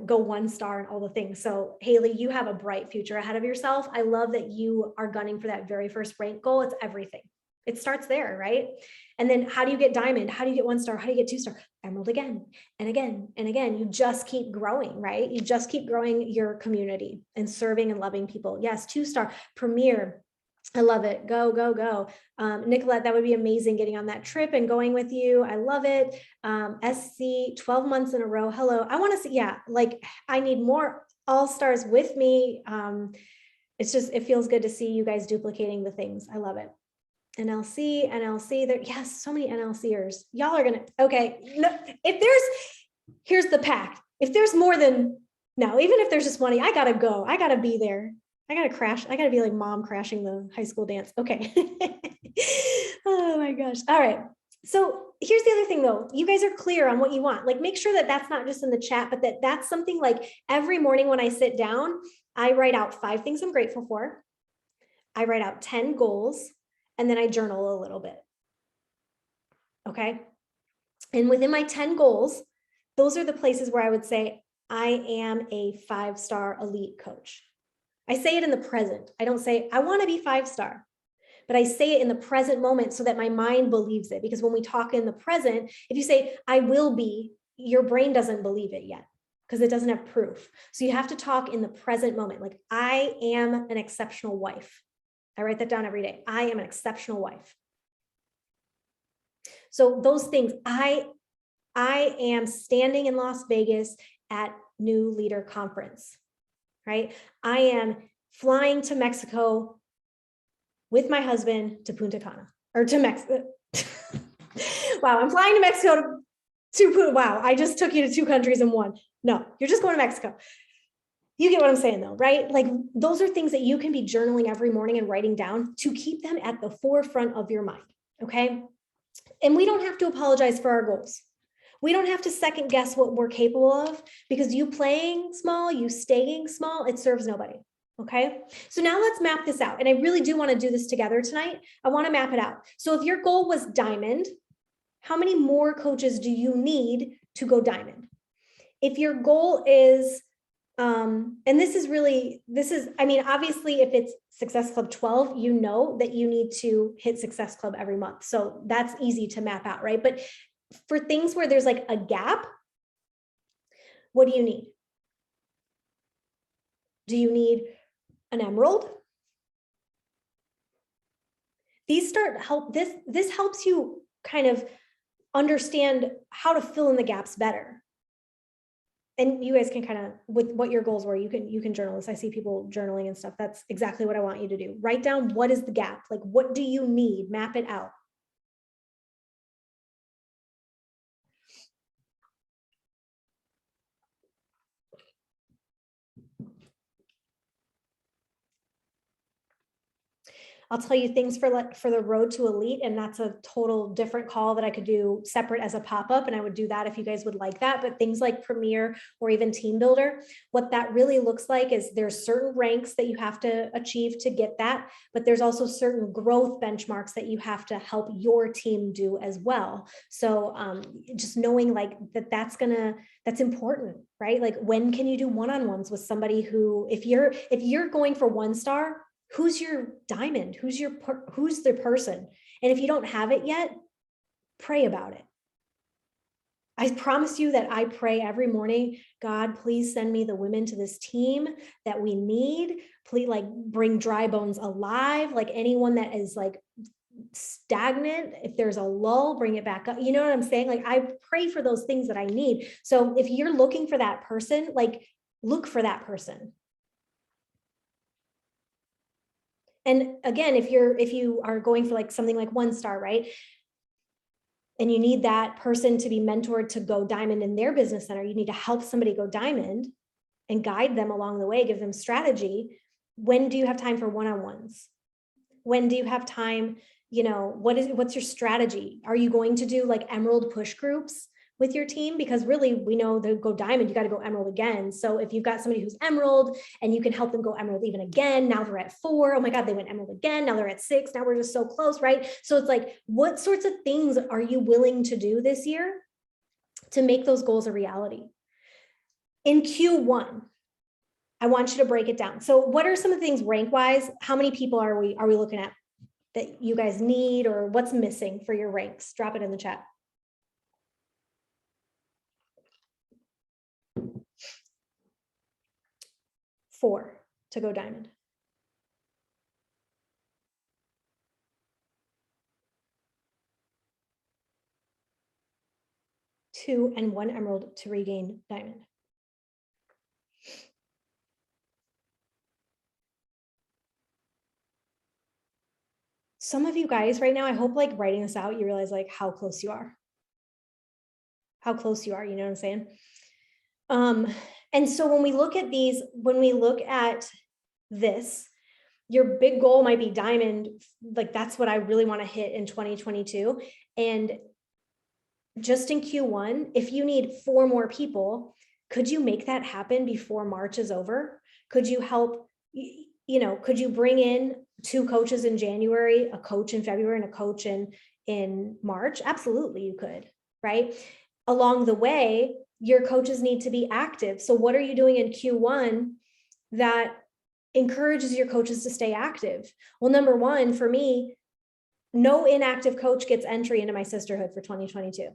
go 1 star and all the things. So Haley, you have a bright future ahead of yourself. I love that you are gunning for that very first rank goal. It's everything. It starts there, right? And then how do you get diamond? How do you get 1 star? How do you get 2 star? Emerald again and again and again. You just keep growing, right? You just keep growing your community and serving and loving people. Yes, 2 star, premier. I love it. Go, go, go. Nicolette, that would be amazing getting on that trip and going with you. I love it. SC 12 months in a row. Hello. I want to see, I need more all-stars with me. It feels good to see you guys duplicating the things. I love it. NLC there. Yes. So many NLCers. Y'all are going to, okay. No, here's the pact. If there's more than, no, even if there's just one, I got to go. I got to be there. I got to crash. I got to be like mom crashing the high school dance. Okay. Oh my gosh. All right. So here's the other thing though. You guys are clear on what you want. Like make sure that that's not just in the chat, but that's something like every morning when I sit down, I write out 5 things I'm grateful for. I write out 10 goals and then I journal a little bit. Okay. And within my 10 goals, those are the places where I would say, I am a 5-star elite coach. I say it in the present. I don't say, I want to be 5-star, but I say it in the present moment so that my mind believes it. Because when we talk in the present, if you say, I will be, your brain doesn't believe it yet because it doesn't have proof. So you have to talk in the present moment. Like, I am an exceptional wife. I write that down every day. I am an exceptional wife. So those things, I am standing in Las Vegas at New Leader Conference. Right? I am flying to Mexico with my husband to Punta Cana or to Mexico. Wow. I'm flying to Mexico wow. I just took you to 2 countries in one. No, you're just going to Mexico. You get what I'm saying though, right? Like those are things that you can be journaling every morning and writing down to keep them at the forefront of your mind. Okay. And we don't have to apologize for our goals. We don't have to second guess what we're capable of because you playing small, you staying small, it serves nobody. Okay. So now let's map this out. And I really do want to do this together tonight. I want to map it out. So if your goal was diamond, how many more coaches do you need to go diamond? If your goal is, and obviously if it's Success Club 12, you know that you need to hit Success Club every month. So that's easy to map out, right? But for things where there's like a gap, what do you need? Do you need an emerald? This helps you kind of understand how to fill in the gaps better. And you guys can kind of, with what your goals were, you can journal this. I see people journaling and stuff. That's exactly what I want you to do. Write down what is the gap? Like, what do you need? Map it out. I'll tell you things for the road to elite, and that's a total different call that I could do separate as a pop-up, and I would do that if you guys would like that. But things like Premier or even Team Builder, what that really looks like is there's certain ranks that you have to achieve to get that, but there's also certain growth benchmarks that you have to help your team do as well. So just knowing like that's important, right? Like when can you do one-on-ones with somebody who, if you're going for 1 star, who's your diamond? Who's the person? And if you don't have it yet, pray about it. I promise you that I pray every morning, God, please send me the women to this team that we need. Please, like, bring dry bones alive. Like anyone that is like stagnant, if there's a lull, bring it back up. You know what I'm saying? Like I pray for those things that I need. So if you're looking for that person, like look for that person. And again, if you are going for like something like 1 star, right? And you need that person to be mentored to go diamond in their business center, you need to help somebody go diamond. and guide them along the way, give them strategy. When do you have time for one-on-ones? When do you have time? What's your strategy? Are you going to do like emerald push groups with your team? Because really, we know they go diamond, you got to go emerald again. So if you've got somebody who's emerald and you can help them go emerald even again, now they're at 4. Oh my God, they went emerald again. Now they're at 6. Now we're just so close, right? So it's like, what sorts of things are you willing to do this year to make those goals a reality? In Q1, I want you to break it down. So what are some of the things rank wise? How many people are we looking at that you guys need, or what's missing for your ranks? Drop it in the chat. Four to go diamond. 2 and 1 emerald to regain diamond. Some of you guys right now, I hope like writing this out, you realize like how close you are. How close you are, you know what I'm saying? And so when we look at these, when we look at this, your big goal might be diamond. Like that's what I really want to hit in 2022. And just in Q1, if you need 4 more people, could you make that happen before March is over? Could you help, could you bring in 2 coaches in January, a coach in February, and a coach in March? Absolutely, you could, right? Along the way, your coaches need to be active. So what are you doing in Q1 that encourages your coaches to stay active? Well, number one, for me, no inactive coach gets entry into my sisterhood for 2022.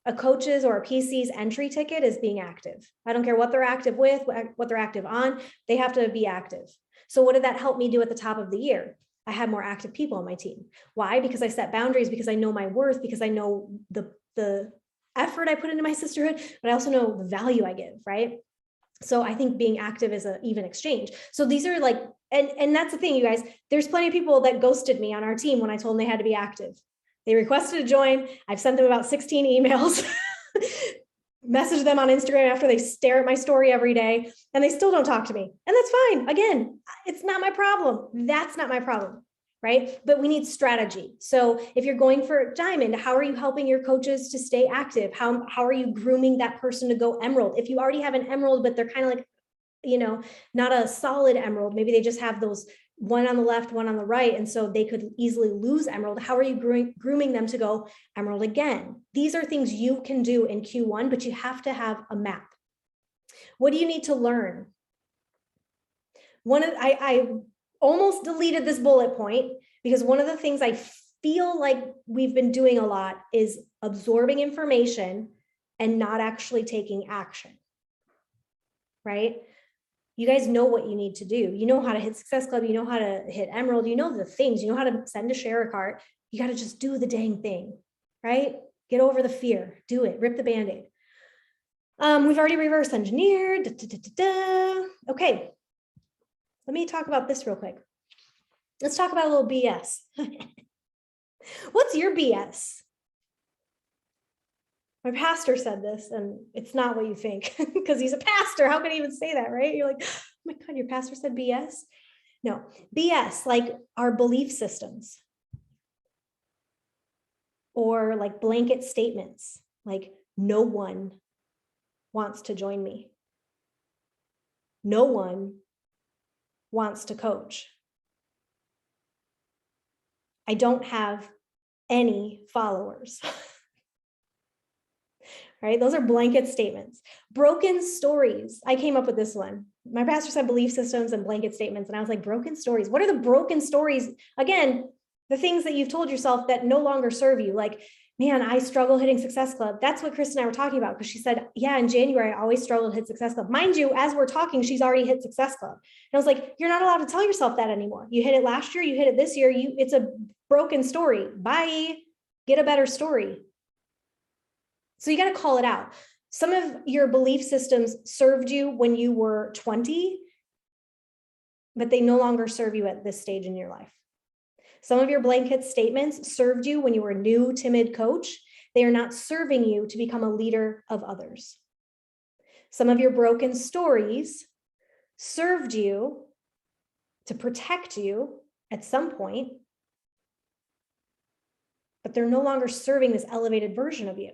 A coach's or a PC's entry ticket is being active. I don't care what they're active with, what they're active on, they have to be active. So what did that help me do at the top of the year? I had more active people on my team. Why? Because I set boundaries, because I know my worth, because I know the effort I put into my sisterhood, but I also know the value I give, right? So I think being active is an even exchange. So these are like, and that's the thing, you guys, there's plenty of people that ghosted me on our team when I told them they had to be active. They requested to join. I've sent them about 16 emails, messaged them on Instagram after they stare at my story every day, and they still don't talk to me. And that's fine. Again, it's not my problem. That's not my problem, right? But we need strategy. So if you're going for diamond, how are you helping your coaches to stay active? How are you grooming that person to go emerald? If you already have an emerald, but they're kind of like, not a solid emerald, maybe they just have those one on the left, one on the right, and so they could easily lose emerald. How are you grooming them to go emerald again? These are things you can do in Q1, but you have to have a map. What do you need to learn? I almost deleted this bullet point because one of the things I feel like we've been doing a lot is absorbing information and not actually taking action, right? You guys know what you need to do. You know how to hit Success Club. You know how to hit Emerald. You know the things. You know how to send a share a cart. You got to just do the dang thing, right? Get over the fear. Do it. Rip the Band-Aid. We've already reverse engineered. Okay. Let me talk about this real quick. Let's talk about a little BS. What's your BS? My pastor said this, and it's not what you think because he's a pastor. How can he even say that, right? You're like, oh my God, your pastor said BS? No, BS, like our belief systems or like blanket statements, like no one wants to join me. No one wants to coach. I don't have any followers. Right? Those are blanket statements. Broken stories. I came up with this one. My pastor said belief systems and blanket statements. And I was like, broken stories. What are the broken stories? Again, the things that you've told yourself that no longer serve you. Like, man, I struggle hitting Success Club. That's what Chris and I were talking about. Because she said, yeah, in January, I always struggled to hit Success Club. Mind you, as we're talking, she's already hit Success Club. And I was like, you're not allowed to tell yourself that anymore. You hit it last year, you hit it this year. It's a broken story. Bye. Get a better story. So you got to call it out. Some of your belief systems served you when you were 20, but they no longer serve you at this stage in your life. Some of your blanket statements served you when you were a new, timid coach. They are not serving you to become a leader of others. Some of your broken stories served you to protect you at some point, but they're no longer serving this elevated version of you.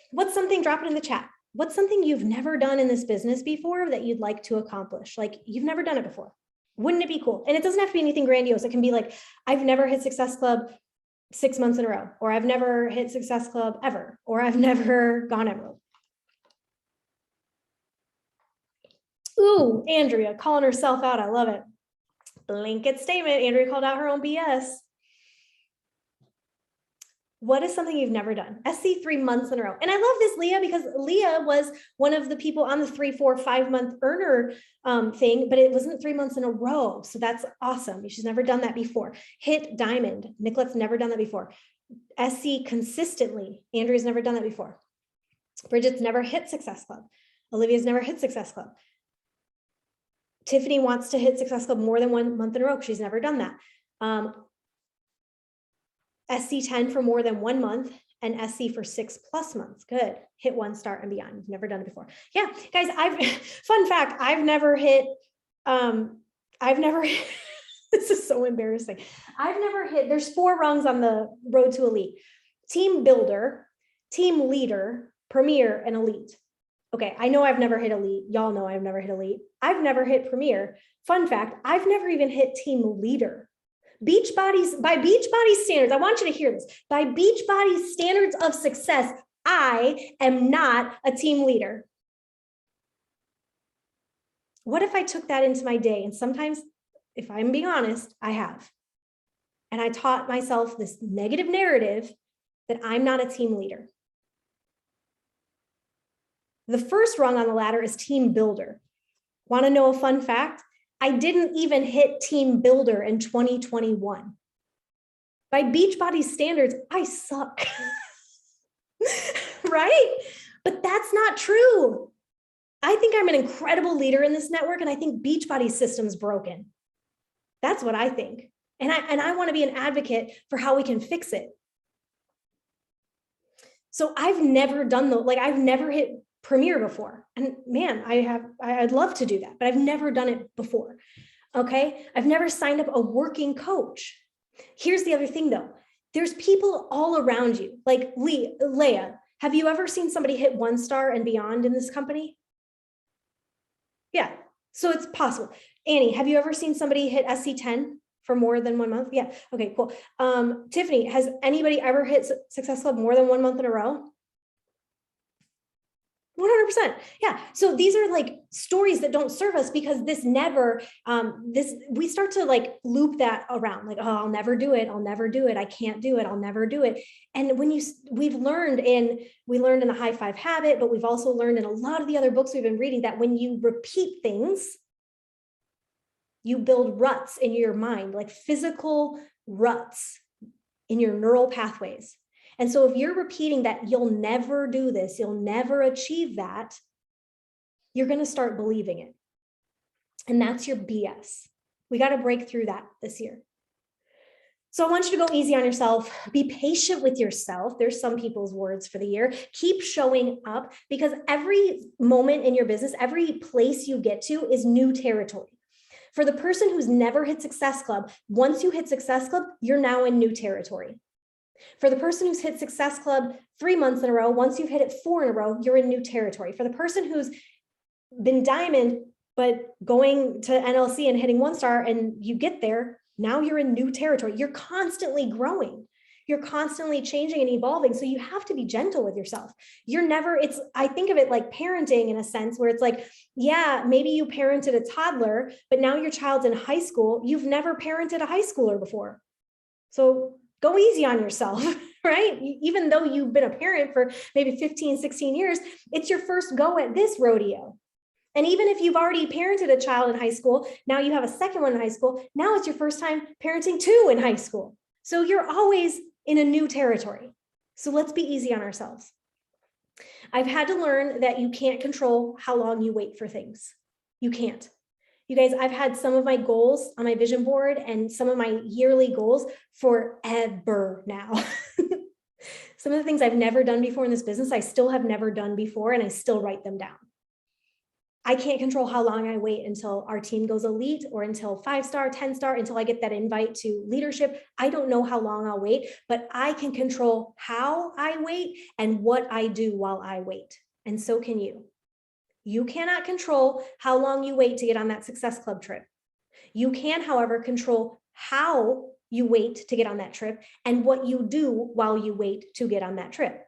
What's something, drop it in the chat. What's something you've never done in this business before that you'd like to accomplish? Like, you've never done it before. Wouldn't it be cool? And it doesn't have to be anything grandiose. It can be like, I've never hit Success Club 6 months in a row, or I've never hit Success Club ever, or I've never gone emerald. Ooh, Andrea calling herself out. I love it. Blanket statement. Andrea called out her own BS. What is something you've never done? SC 3 months in a row. And I love this, Leah, because Leah was one of the people on the 3, 4, 5 month earner thing, but it wasn't 3 months in a row. So that's awesome. She's never done that before. Hit diamond. Nicolette's never done that before. SC consistently. Andrea's never done that before. Bridget's never hit Success Club. Olivia's never hit Success Club. Tiffany wants to hit Success Club more than 1 month in a row. She's never done that. SC 10 for more than 1 month and SC for 6+ months. Good. Hit 1 star and beyond. You've never done it before. Yeah, guys, fun fact, I've never hit, this is so embarrassing. I've never hit, there's 4 rungs on the road to elite: team builder, team leader, premier, and elite. Okay, I know I've never hit elite. Y'all know I've never hit elite. I've never hit premier. Fun fact, I've never even hit team leader. Beachbody's, by Beachbody standards, I want you to hear this. By Beachbody standards of success, I am not a team leader. What if I took that into my day? And sometimes, if I'm being honest, I have. And I taught myself this negative narrative that I'm not a team leader. The first rung on the ladder is team builder. Want to know a fun fact? I didn't even hit team builder in 2021. By Beachbody standards, I suck. Right? But that's not true. I think I'm an incredible leader in this network, and I think Beachbody's system's broken. That's what I think. And I want to be an advocate for how we can fix it. So I've never done I've never hit premier before. And man, I'd love to do that, but I've never done it before. Okay. I've never signed up a working coach. Here's the other thing though. There's people all around you. Like Leah, have you ever seen somebody hit 1 star and beyond in this company? Yeah. So it's possible. Annie, have you ever seen somebody hit SC 10 for more than 1 month? Yeah. Okay, cool. Tiffany, has anybody ever hit Success Club more than 1 month in a row? 100%. Yeah. So these are like stories that don't serve us, because this never, we start to loop that around, like, oh, I'll never do it. I'll never do it. I can't do it. I'll never do it. And when we learned in the High Five Habit, but we've also learned in a lot of the other books we've been reading that when you repeat things, you build ruts in your mind, like physical ruts in your neural pathways. And so if you're repeating that you'll never do this, you'll never achieve that, you're going to start believing it. And that's your BS. We got to break through that this year. So I want you to go easy on yourself. Be patient with yourself. There's some people's words for the year. Keep showing up, because every moment in your business, every place you get to is new territory. For the person who's never hit Success Club, once you hit Success Club, you're now in new territory. For the person who's hit Success Club 3 months in a row, once you've hit it 4 in a row, you're in new territory. For the person who's been diamond, but going to NLC and hitting 1 star and you get there, now you're in new territory. You're constantly growing. You're constantly changing and evolving. So you have to be gentle with yourself. I think of it like parenting in a sense where it's like, yeah, maybe you parented a toddler, but now your child's in high school. You've never parented a high schooler before. So go easy on yourself, right? Even though you've been a parent for maybe 15, 16 years, it's your first go at this rodeo. And even if you've already parented a child in high school, now you have a second one in high school, now it's your first time parenting 2 in high school. So you're always in a new territory. So let's be easy on ourselves. I've had to learn that you can't control how long you wait for things. You can't. You guys, I've had some of my goals on my vision board and some of my yearly goals forever now. Some of the things I've never done before in this business, I still have never done before, and I still write them down. I can't control how long I wait until our team goes elite or until 5-star, 10-star, until I get that invite to leadership. I don't know how long I'll wait, but I can control how I wait and what I do while I wait. And so can you. You cannot control how long you wait to get on that Success Club trip. You can, however, control how you wait to get on that trip and what you do while you wait to get on that trip.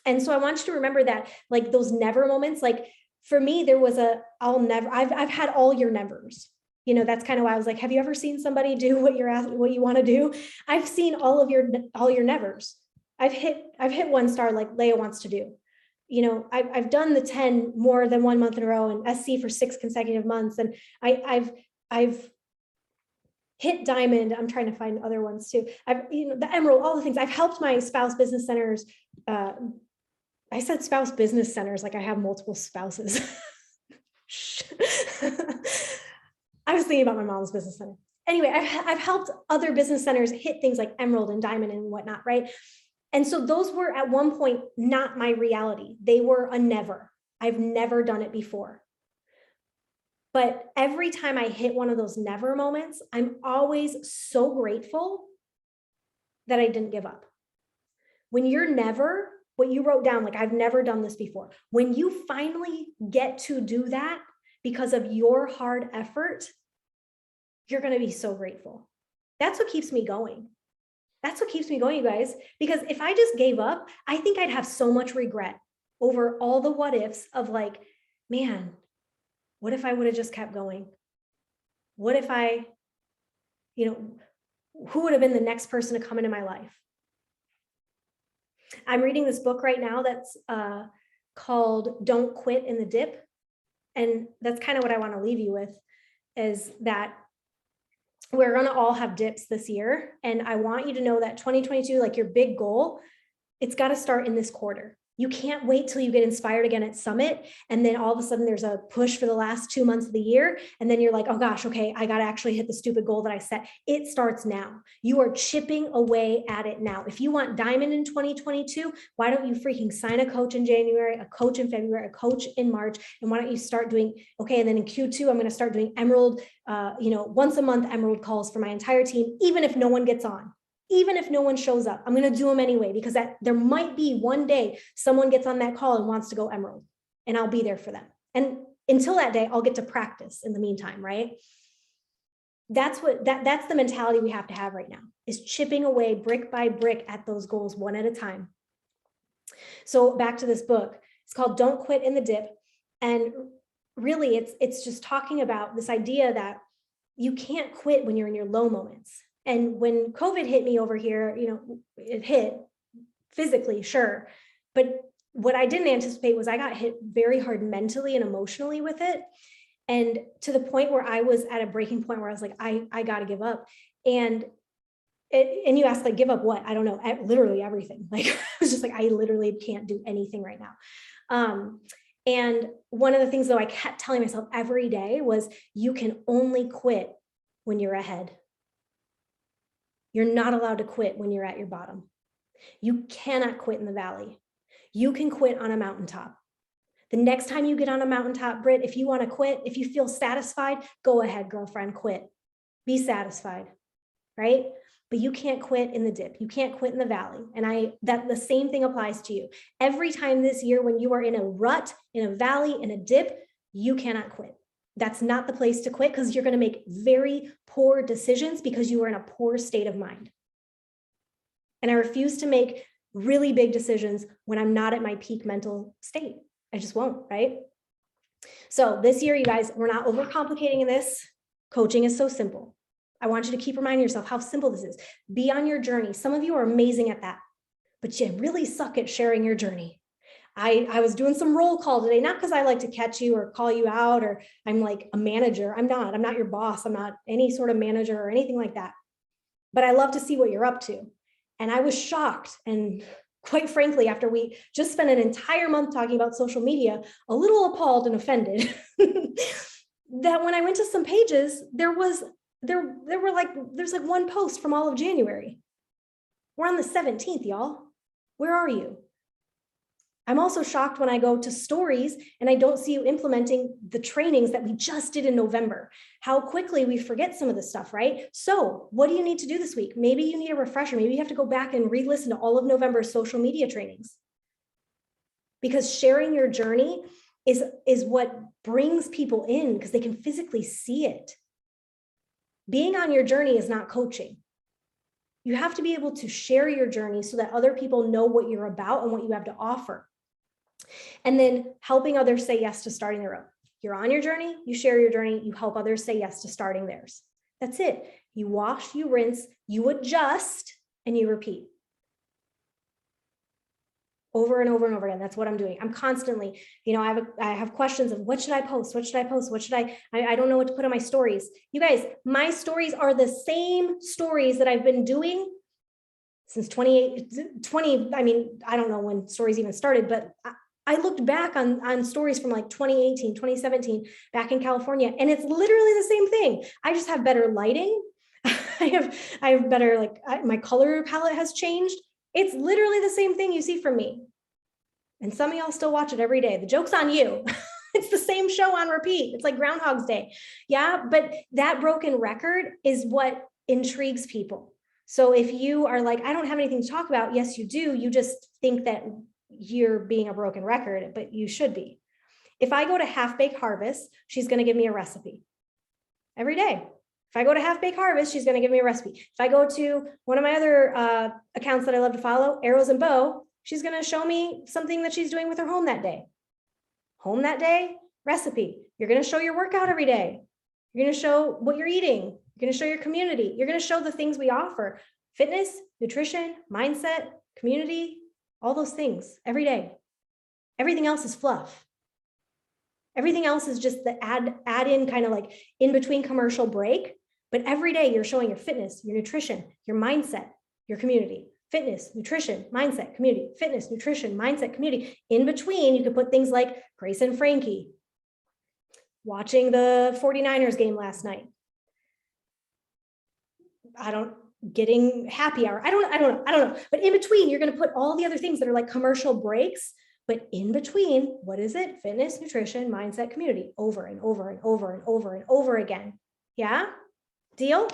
And so I want you to remember that, like those never moments, like for me, there was I've had all your nevers. You know, that's kind of why I was like, have you ever seen somebody do what you want to do? I've seen all your nevers. I've hit 1-star like Leah wants to do. You know, I've done the 10 more than 1 month in a row and SC for 6 consecutive months. And I've hit diamond. I'm trying to find other ones too. The emerald, all the things. I've helped my spouse business centers. I said spouse business centers, like I have multiple spouses. I was thinking about my mom's business center. Anyway, I've helped other business centers hit things like emerald and diamond and whatnot, right? And so those were at one point not my reality. They were a never. I've never done it before. But every time I hit one of those never moments, I'm always so grateful that I didn't give up. When you're never, what you wrote down, like I've never done this before, when you finally get to do that because of your hard effort, you're going to be so grateful. That's what keeps me going. That's what keeps me going, you guys, because if I just gave up, I think I'd have so much regret over all the what ifs of like, man, what if I would have just kept going? What if I, who would have been the next person to come into my life? I'm reading this book right now that's called Don't Quit in the Dip. And that's kind of what I want to leave you with, is that we're going to all have dips this year. And I want you to know that 2022, like your big goal, it's got to start in this quarter. You can't wait till you get inspired again at Summit. And then all of a sudden there's a push for the last 2 months of the year. And then you're like, oh gosh, okay, I got to actually hit the stupid goal that I set. It starts now. You are chipping away at it now. If you want diamond in 2022, why don't you freaking sign a coach in January, a coach in February, a coach in March? And why don't you start doing, okay, and then in Q2, I'm going to start doing emerald, once a month emerald calls for my entire team, even if no one gets on. Even if no one shows up, I'm going to do them anyway, because there might be one day someone gets on that call and wants to go emerald, and I'll be there for them. And until that day, I'll get to practice in the meantime, right? That's the mentality we have to have right now, is chipping away brick by brick at those goals one at a time. So back to this book, it's called Don't Quit in the Dip. And really it's just talking about this idea that you can't quit when you're in your low moments. And when COVID hit me over here, it hit physically, sure. But what I didn't anticipate was I got hit very hard mentally and emotionally with it. And to the point where I was at a breaking point where I was like, I got to give up. And you ask, like, give up what? I don't know, literally everything. Like, I was just like, I literally can't do anything right now. And one of the things though I kept telling myself every day was, you can only quit when you're ahead. You're not allowed to quit when you're at your bottom. You cannot quit in the valley. You can quit on a mountaintop. The next time you get on a mountaintop, Britt, if you want to quit, if you feel satisfied, go ahead, girlfriend, quit. Be satisfied, right? But you can't quit in the dip. You can't quit in the valley. And the same thing applies to you. Every time this year when you are in a rut, in a valley, in a dip, you cannot quit. That's not the place to quit, because you're going to make very poor decisions because you are in a poor state of mind. And I refuse to make really big decisions when I'm not at my peak mental state. I just won't, right? So this year, you guys, we're not overcomplicating this. Coaching is so simple. I want you to keep reminding yourself how simple this is. Be on your journey. Some of you are amazing at that, but you really suck at sharing your journey. I was doing some roll call today, not because I like to catch you or call you out, or I'm like a manager. I'm not your boss. I'm not any sort of manager or anything like that. But I love to see what you're up to. And I was shocked. And quite frankly, after we just spent an entire month talking about social media, a little appalled and offended that when I went to some pages, there's like one post from all of January. We're on the 17th, y'all. Where are you? I'm also shocked when I go to stories and I don't see you implementing the trainings that we just did in November. How quickly we forget some of this stuff, right? So what do you need to do this week? Maybe you need a refresher. Maybe you have to go back and re-listen to all of November's social media trainings. Because sharing your journey is what brings people in because they can physically see it. Being on your journey is not coaching. You have to be able to share your journey so that other people know what you're about and what you have to offer. And then helping others say yes to starting their own. You're on your journey, you share your journey, you help others say yes to starting theirs. That's it. You wash, you rinse, you adjust, and you repeat. Over and over and over again. That's what I'm doing. I'm constantly, I have questions of what should I post? What should I post? What should I don't know what to put on my stories. You guys, my stories are the same stories that I've been doing since 2020. I mean, I don't know when stories even started, but I looked back on stories from like 2018, 2017, back in California, and it's literally the same thing. I just have better lighting. I have better, my color palette has changed. It's literally the same thing you see from me. And some of y'all still watch it every day. The joke's on you. It's the same show on repeat. It's like Groundhog's Day. Yeah, but that broken record is what intrigues people. So if you are like, I don't have anything to talk about, yes, you do. You just think that you're being a broken record, but you should be. If I go to Half Baked Harvest, she's going to give me a recipe every day. If I go to Half Baked Harvest, she's going to give me a recipe. If I go to one of my other accounts that I love to follow, Arrows and Bow, she's going to show me something that she's doing with her home that day. Home that day, recipe. You're going to show your workout every day. You're going to show what you're eating. You're going to show your community. You're going to show the things we offer. Fitness, nutrition, mindset, community, all those things every day. Everything else is fluff. Everything else is just the add in kind of like in between commercial break. But every day you're showing your fitness, your nutrition, your mindset, your community. Fitness, nutrition, mindset, community. Fitness, nutrition, mindset, community. In between, you could put things like Grace and Frankie, watching the 49ers game last night. Getting happy hour. I don't know. But in between, you're going to put all the other things that are like commercial breaks. But in between, what is it? Fitness, nutrition, mindset, community, over and over and over and over and over again. Yeah? Deal?